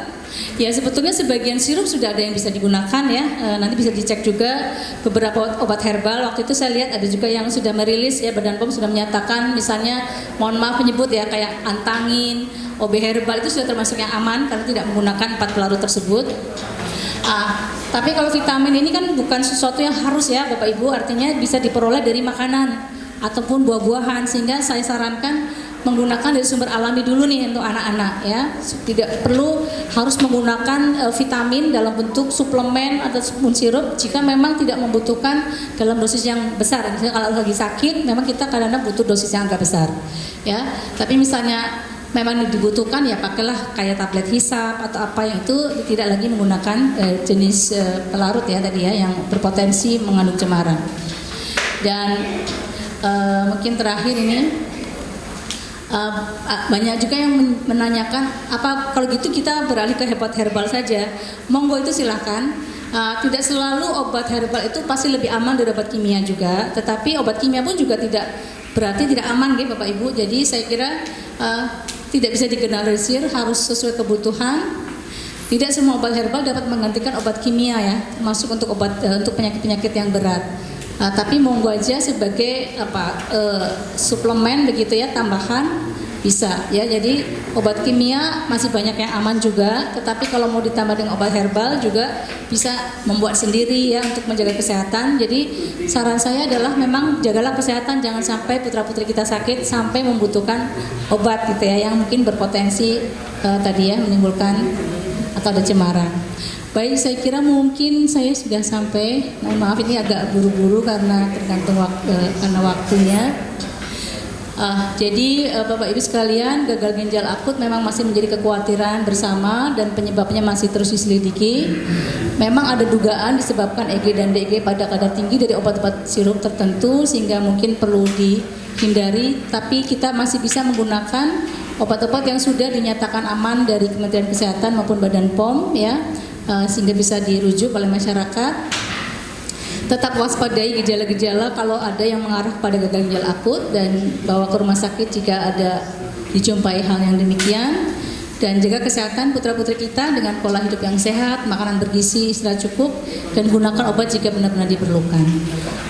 Ya sebetulnya sebagian sirup sudah ada yang bisa digunakan ya, nanti bisa dicek juga beberapa obat herbal. Waktu itu saya lihat ada juga yang sudah merilis ya, Badan POM sudah menyatakan misalnya, mohon maaf menyebut ya, kayak antangin, OB herbal itu sudah termasuk yang aman karena tidak menggunakan 4 pelarut tersebut. Tapi kalau vitamin ini kan bukan sesuatu yang harus ya Bapak Ibu, artinya bisa diperoleh dari makanan ataupun buah-buahan, sehingga saya sarankan menggunakan dari sumber alami dulu nih untuk anak-anak ya. Tidak perlu harus menggunakan vitamin dalam bentuk suplemen atau sirup jika memang tidak membutuhkan dalam dosis yang besar. Misalnya kalau lagi sakit memang kita kadang-kadang butuh dosis yang agak besar ya. Tapi misalnya memang dibutuhkan ya pakailah kayak tablet hisap atau apa yang itu tidak lagi menggunakan jenis pelarut ya tadi ya yang berpotensi mengandung cemaran. Dan mungkin terakhir ini banyak juga yang menanyakan apa kalau gitu kita beralih ke obat herbal saja. Monggo, itu silahkan. Tidak selalu obat herbal itu pasti lebih aman dari obat kimia juga, tetapi obat kimia pun juga tidak berarti tidak aman gitu Bapak Ibu. Jadi saya kira tidak bisa digeneralisir, harus sesuai kebutuhan. Tidak semua obat herbal dapat menggantikan obat kimia ya, termasuk untuk obat untuk penyakit-penyakit yang berat. Tapi monggo aja sebagai suplemen begitu ya, tambahan bisa ya. Jadi obat kimia masih banyak yang aman juga, tetapi kalau mau ditambah dengan obat herbal juga bisa membuat sendiri ya untuk menjaga kesehatan. Jadi saran saya adalah memang jagalah kesehatan, jangan sampai putra-putri kita sakit sampai membutuhkan obat gitu ya yang mungkin berpotensi tadi ya menimbulkan atau ada cemaran. Baik, saya kira mungkin saya sudah sampai. Mohon maaf ini agak buru-buru karena tergantung karena waktunya. Jadi Bapak Ibu sekalian, gagal ginjal akut memang masih menjadi kekhawatiran bersama dan penyebabnya masih terus diselidiki. Memang ada dugaan disebabkan EG dan DG pada kadar tinggi dari obat-obat sirup tertentu sehingga mungkin perlu dihindari. Tapi kita masih bisa menggunakan obat-obat yang sudah dinyatakan aman dari Kementerian Kesehatan maupun Badan POM ya. Sehingga bisa dirujuk oleh masyarakat. Tetap waspadai gejala-gejala kalau ada yang mengarah pada gagal ginjal akut dan bawa ke rumah sakit jika ada dijumpai hal yang demikian. Dan jaga kesehatan putra-putri kita dengan pola hidup yang sehat, makanan bergizi, istirahat cukup, dan gunakan obat jika benar-benar diperlukan.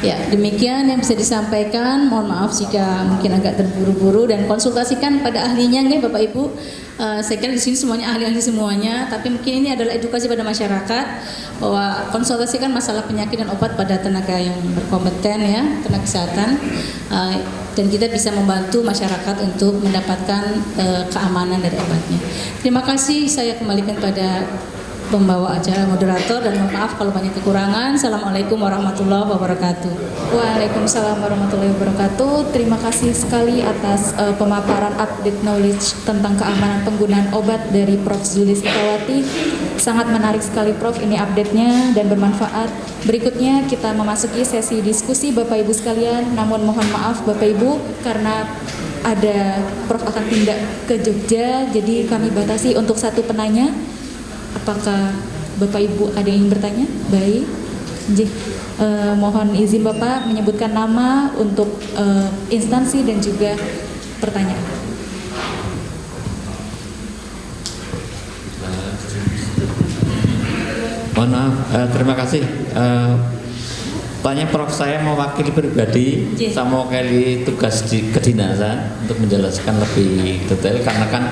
Ya, demikian yang bisa disampaikan. Mohon maaf jika mungkin agak terburu-buru, dan konsultasikan pada ahlinya, nggih Bapak Ibu. Saya kira di sini semuanya ahli-ahli semuanya, tapi mungkin ini adalah edukasi pada masyarakat bahwa konsultasikan masalah penyakit dan obat pada tenaga yang berkompeten ya, tenaga kesehatan. Dan kita bisa membantu masyarakat untuk mendapatkan keamanan dari obatnya. Terima kasih, saya kembalikan pada pembawa acara moderator dan mohon maaf kalau banyak kekurangan. Assalamualaikum warahmatullahi wabarakatuh. Waalaikumsalam warahmatullahi wabarakatuh. Terima kasih sekali atas pemaparan update knowledge tentang keamanan penggunaan obat dari Prof. Zulis Sukawati. Sangat menarik sekali Prof, ini update-nya dan bermanfaat. Berikutnya kita memasuki sesi diskusi Bapak Ibu sekalian. Namun mohon maaf Bapak Ibu karena ada Prof akan pindah ke Jogja, jadi kami batasi untuk satu penanya. Apakah Bapak Ibu ada yang ingin bertanya? Baik. Mohon izin Bapak menyebutkan nama untuk instansi dan juga pertanyaan. Mohon maaf, terima kasih. Tanya Prof, saya mewakili pribadi, saya mewakili tugas di kedinasan untuk menjelaskan lebih detail karena kan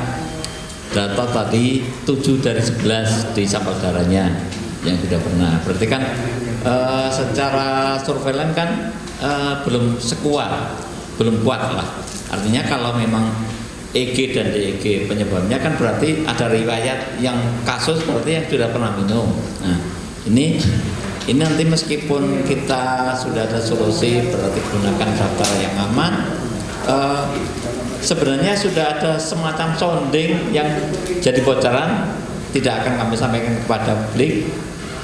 data tadi 7 dari 11 di sampel darahnya yang sudah pernah. Berarti kan secara surveillance kan belum kuat lah. Artinya kalau memang EG dan DEG penyebabnya kan berarti ada riwayat yang kasus berarti yang sudah pernah minum. Nah, ini nanti meskipun kita sudah ada solusi berarti gunakan daftar yang aman, sebenarnya sudah ada semacam sounding yang jadi bocoran, tidak akan kami sampaikan kepada publik.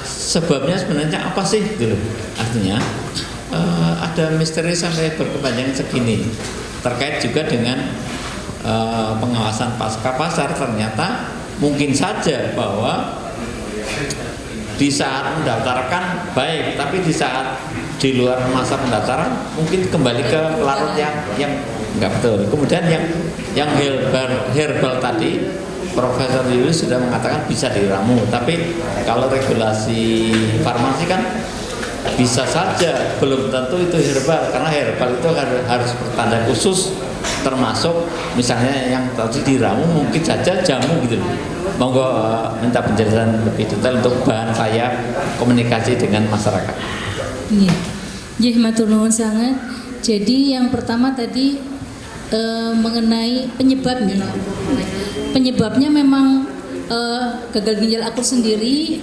Sebabnya sebenarnya apa sih gitu. Artinya ada misteri sampai berkepanjangan segini terkait juga dengan pengawasan pasca pasar. Ternyata mungkin saja bahwa di saat mendaftarkan baik, tapi di saat di luar masa pendaftaran mungkin kembali ke larut yang enggak betul. Kemudian yang herbal tadi Profesor Julius sudah mengatakan bisa diramu, tapi kalau regulasi farmasi kan bisa saja belum tentu itu herbal, karena herbal itu harus bertanda khusus, termasuk misalnya yang tadi diramu mungkin saja jamu gitu. Monggo minta penjelasan lebih detail untuk bahan saya komunikasi dengan masyarakat. Iya, matur nuwun sangat. Jadi yang pertama tadi mengenai penyebabnya. Penyebabnya memang gagal ginjal akut sendiri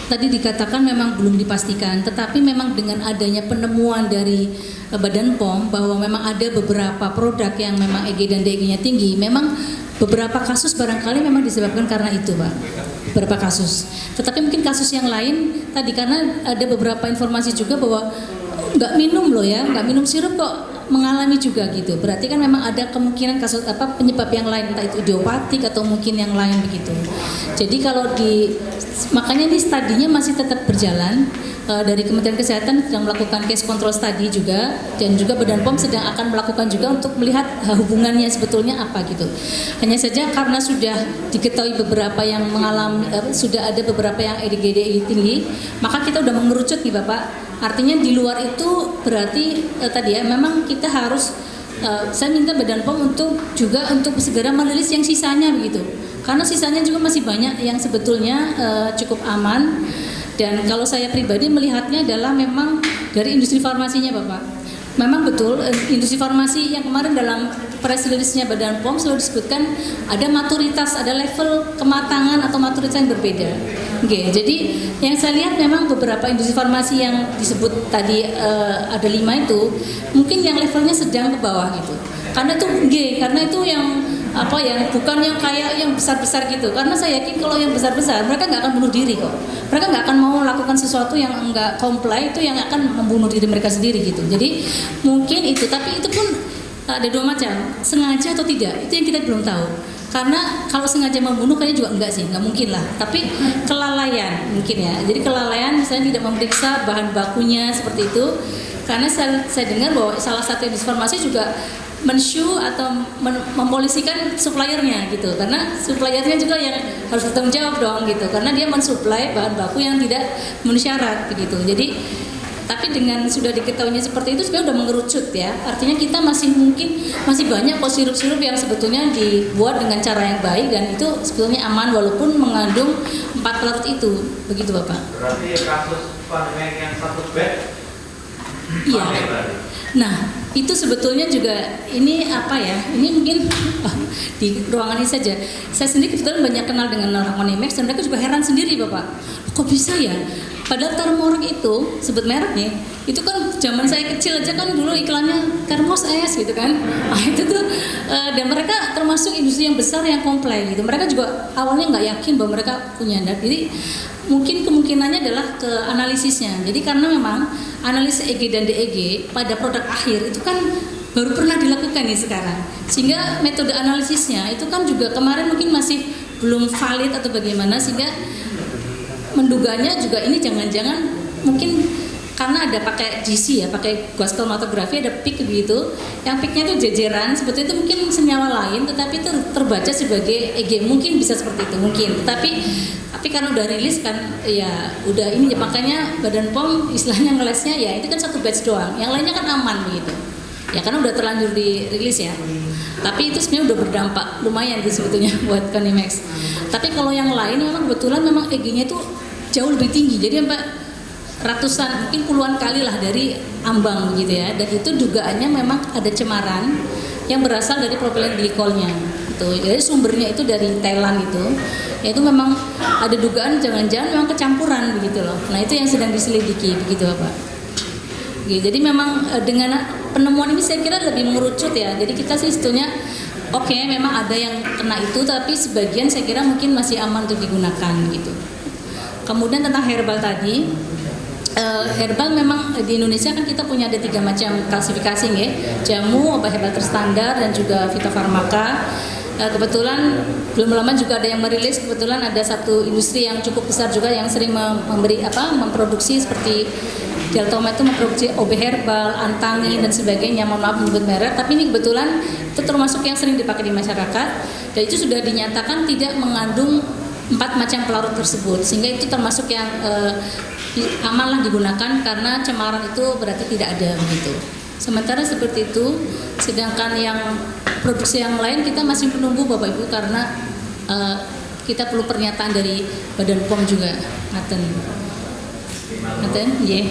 tadi dikatakan memang belum dipastikan, tetapi memang dengan adanya penemuan dari Badan POM bahwa memang ada beberapa produk yang memang EG dan DEG-nya tinggi, memang beberapa kasus barangkali memang disebabkan karena itu, Pak. Beberapa kasus. Tetapi mungkin kasus yang lain tadi karena ada beberapa informasi juga bahwa nggak minum loh ya, nggak minum sirup kok mengalami juga gitu. Berarti kan memang ada kemungkinan kasus penyebab yang lain, entah itu idiopatik atau mungkin yang lain begitu. Jadi kalau makanya ini studinya masih tetap berjalan. Dari Kementerian Kesehatan sedang melakukan case control study juga, dan juga Badan POM sedang akan melakukan juga untuk melihat hubungannya sebetulnya apa gitu. Hanya saja karena sudah diketahui beberapa yang mengalami, sudah ada beberapa yang EG/DEG tinggi, maka kita udah mengerucut nih Bapak. Artinya di luar itu berarti tadi ya memang kita harus saya minta Badan POM untuk segera merilis yang sisanya begitu. Karena sisanya juga masih banyak yang sebetulnya cukup aman. Dan kalau saya pribadi melihatnya adalah memang dari industri farmasinya Bapak. Memang betul industri farmasi yang kemarin dalam press release-nya Badan POM selalu disebutkan ada maturitas, ada level kematangan atau maturitas yang berbeda. Oke, jadi yang saya lihat memang beberapa industri farmasi yang disebut tadi ada 5 itu mungkin yang levelnya sedang ke bawah gitu. Karena itu yang bukan yang kayak yang besar-besar gitu. Karena saya yakin kalau yang besar-besar mereka nggak akan bunuh diri kok. Mereka nggak akan mau melakukan sesuatu yang nggak comply, itu yang akan membunuh diri mereka sendiri gitu. Jadi mungkin itu, tapi itu pun ada 2 macam, sengaja atau tidak, itu yang kita belum tahu. Karena kalau sengaja membunuh kayaknya juga enggak sih, nggak mungkin lah. Tapi kelalaian mungkin ya. Jadi kelalaian misalnya tidak memeriksa bahan bakunya seperti itu. Karena saya dengar bahwa salah satu industri farmasi juga menshoe atau mempolisikan suppliernya gitu, karena suppliernya juga yang harus bertanggung jawab dong gitu, karena dia mensuplai bahan baku yang tidak memenuhi syarat begitu. Jadi tapi dengan sudah diketahuinya seperti itu sebenarnya udah mengerucut ya, artinya kita masih banyak kok sirup-sirup yang sebetulnya dibuat dengan cara yang baik dan itu sebetulnya aman walaupun mengandung 4 larut itu, begitu Bapak. Berarti kasus pandemi yang 1 bed. Iya. Nah, itu sebetulnya juga ini apa ya? Ini mungkin di ruangan ini saja. Saya sendiri kebetulan banyak kenal dengan orang Onimex dan mereka juga heran sendiri, Bapak. Kok bisa ya? Padahal termorek itu, sebut mereknya, itu kan zaman saya kecil aja kan dulu iklannya termos es gitu kan. Nah, itu tuh dan mereka termasuk industri yang besar yang komplain gitu. Mereka juga awalnya nggak yakin bahwa mereka punya data. Jadi mungkin kemungkinannya adalah ke analisisnya. Jadi karena memang analisis EG dan DEG pada produk akhir itu kan baru pernah dilakukan nih sekarang. Sehingga metode analisisnya itu kan juga kemarin mungkin masih belum valid atau bagaimana, sehingga menduganya juga ini jangan-jangan mungkin karena ada pakai GC ya, pakai gas kromatografi, ada peak begitu, yang peaknya itu jejeran, sebetulnya itu mungkin senyawa lain, tetapi itu terbaca sebagai EG, mungkin bisa seperti itu, mungkin, tapi karena udah rilis kan, ya udah ini, makanya Badan POM istilahnya ngelesnya ya itu kan satu batch doang, yang lainnya kan aman begitu, ya karena udah terlanjur dirilis ya, tapi itu sebenarnya udah berdampak lumayan sih sebetulnya buat Konimex. Tapi kalau yang lain memang kebetulan memang EG-nya itu jauh lebih tinggi, jadi sampai ratusan, mungkin puluhan kali lah dari ambang gitu ya, dan itu dugaannya memang ada cemaran yang berasal dari propilen glikolnya gitu. Jadi sumbernya itu dari Thailand itu memang ada dugaan jangan-jangan memang kecampuran begitu loh. Nah itu yang sedang diselidiki begitu Pak. Jadi memang dengan penemuan ini saya kira lebih mengerucut ya, jadi kita sih sebetulnya oke, memang ada yang kena itu, tapi sebagian saya kira mungkin masih aman untuk digunakan gitu. Kemudian tentang herbal tadi, herbal memang di Indonesia kan kita punya ada 3 macam klasifikasi ya, jamu, obat herbal terstandar, dan juga fitofarmaka. Kebetulan belum lama juga ada yang merilis, kebetulan ada satu industri yang cukup besar juga yang sering memproduksi seperti Deltoma itu memproduksi OB herbal, Antangi dan sebagainya, mohon maaf menyebut merek, tapi ini kebetulan itu termasuk yang sering dipakai di masyarakat, dan itu sudah dinyatakan tidak mengandung 4 macam pelarut tersebut, sehingga itu termasuk yang aman lah digunakan karena cemaran itu berarti tidak ada begitu. Sementara seperti itu, sedangkan yang produksi yang lain kita masih menunggu Bapak Ibu karena kita perlu pernyataan dari Badan POM juga. Ngaten, nggih.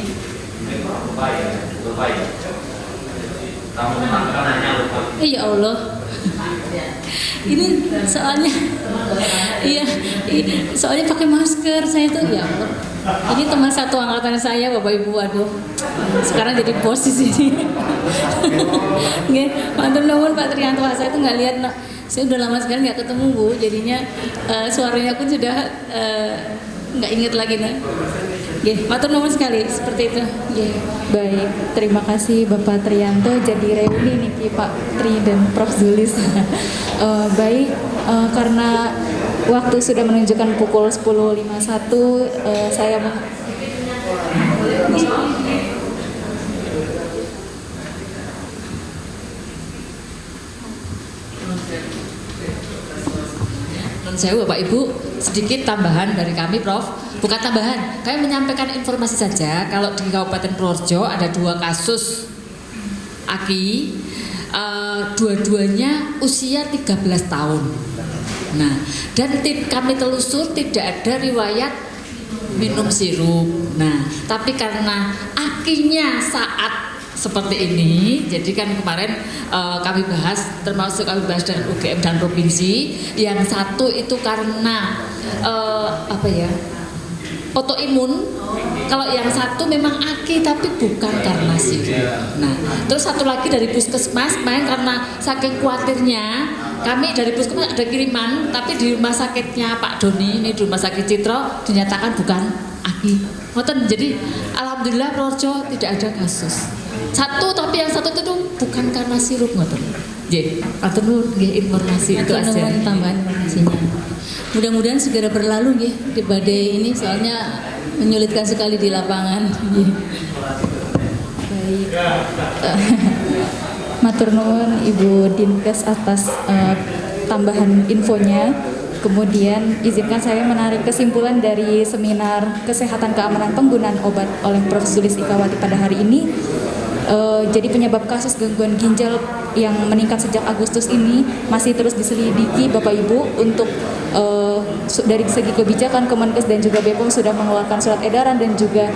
Ya Allah. Ini soalnya soalnya pakai masker saya tuh, ya Allah. Ini teman satu angkatan saya Bapak Ibu, aduh. Sekarang jadi bos di sini. Nggih, matur nuwun Pak Trianto, saya tuh nggak lihat, saya udah lama sekali nggak ketemu Bu, jadinya suaranya pun sudah nggak inget lagi nih. Nggih, matur nuwun sekali seperti itu. Nggih. Baik, terima kasih Bapak Trianto. Jadi reuni nih Pak Tri dan Prof Zulis. Baik, karena waktu sudah menunjukkan pukul 10.51, saya saya Bapak Ibu, sedikit tambahan dari kami Prof, bukan tambahan, kami menyampaikan informasi saja kalau di Kabupaten Purworejo ada 2 kasus aki, dua-duanya usia 13 tahun. Nah, dan kami telusur tidak ada riwayat minum sirup. Nah, tapi karena akinya saat seperti ini, jadi kan kemarin kami bahas, termasuk kami bahas dengan UGM dan provinsi. Yang satu itu karena autoimun. Kalau yang satu memang aki tapi bukan karena sirup. Nah, terus satu lagi dari puskesmas, main karena saking khawatirnya, kami dari puskesmas ada kiriman, tapi di rumah sakitnya Pak Doni, ini di rumah sakit Citro dinyatakan bukan aki. Jadi alhamdulillah Purworejo tidak ada kasus. Satu, tapi yang satu itu bukan karena sirup, ngoten. Nggih, atur informasi itu aja. Tambahan informasinya. Mudah-mudahan segera berlalu nggih di badai ini, soalnya menyulitkan sekali di lapangan. baik. Matur nuwun Ibu Dinkes atas tambahan infonya. Kemudian izinkan saya menarik kesimpulan dari seminar kesehatan keamanan penggunaan obat oleh Prof. Zulis Ikawati pada hari ini. Jadi penyebab kasus gangguan ginjal yang meningkat sejak Agustus ini masih terus diselidiki Bapak Ibu. Untuk dari segi kebijakan, Kemenkes dan juga BPOM sudah mengeluarkan surat edaran dan juga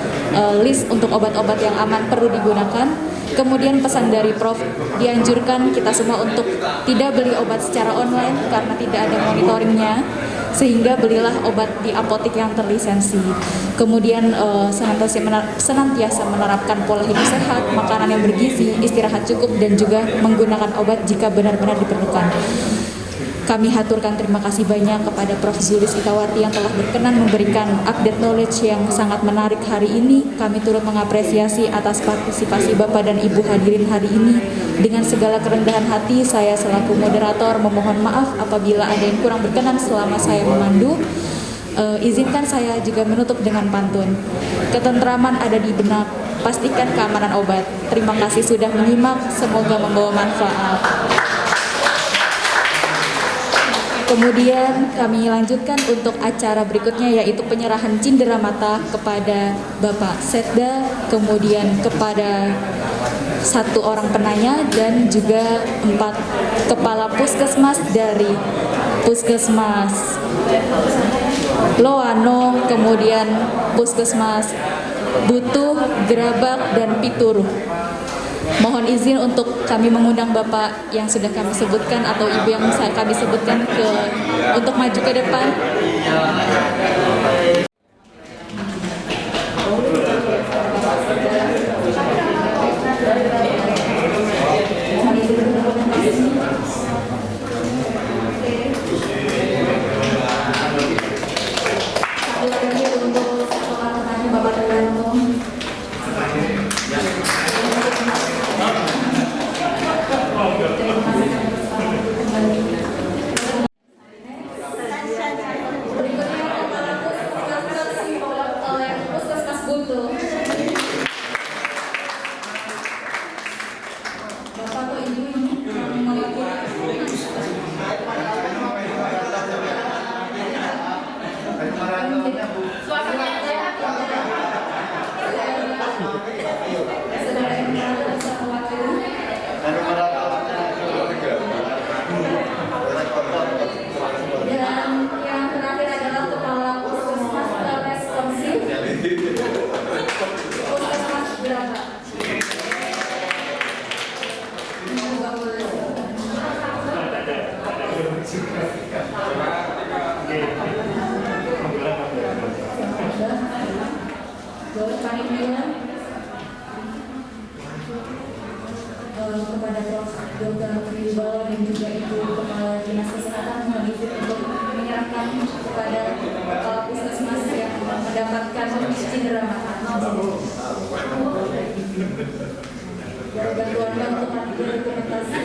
list untuk obat-obat yang aman perlu digunakan. Kemudian pesan dari Prof, dianjurkan kita semua untuk tidak beli obat secara online karena tidak ada monitoringnya, sehingga belilah obat di apotek yang terlisensi. Kemudian senantiasa menerapkan pola hidup sehat, makanan yang bergizi, istirahat cukup, dan juga menggunakan obat jika benar-benar diperlukan. Kami haturkan terima kasih banyak kepada Prof. Zulis Ikawati yang telah berkenan memberikan update knowledge yang sangat menarik hari ini. Kami turut mengapresiasi atas partisipasi Bapak dan Ibu hadirin hari ini. Dengan segala kerendahan hati, saya selaku moderator memohon maaf apabila ada yang kurang berkenan selama saya memandu. Izinkan saya juga menutup dengan pantun. Ketentraman ada di benak, pastikan keamanan obat. Terima kasih sudah menyimak, semoga membawa manfaat. Kemudian kami lanjutkan untuk acara berikutnya, yaitu penyerahan cindera mata kepada Bapak Setda, kemudian kepada 1 orang penanya dan juga 4 kepala puskesmas dari Puskesmas Loano, kemudian Puskesmas Butuh, Gerabak, dan Pituruh. Mohon izin untuk kami mengundang Bapak yang sudah kami sebutkan atau Ibu yang kami sebutkan untuk maju ke depan. Kepada Prof. Dr. Wibawa dan juga Ibu Kepala Dinas Kesehatan, mohon izin untuk menyerahkan kepada kepala puskesmas yang mendapatkan cindera mata. Bantuan untuk dokumentasi.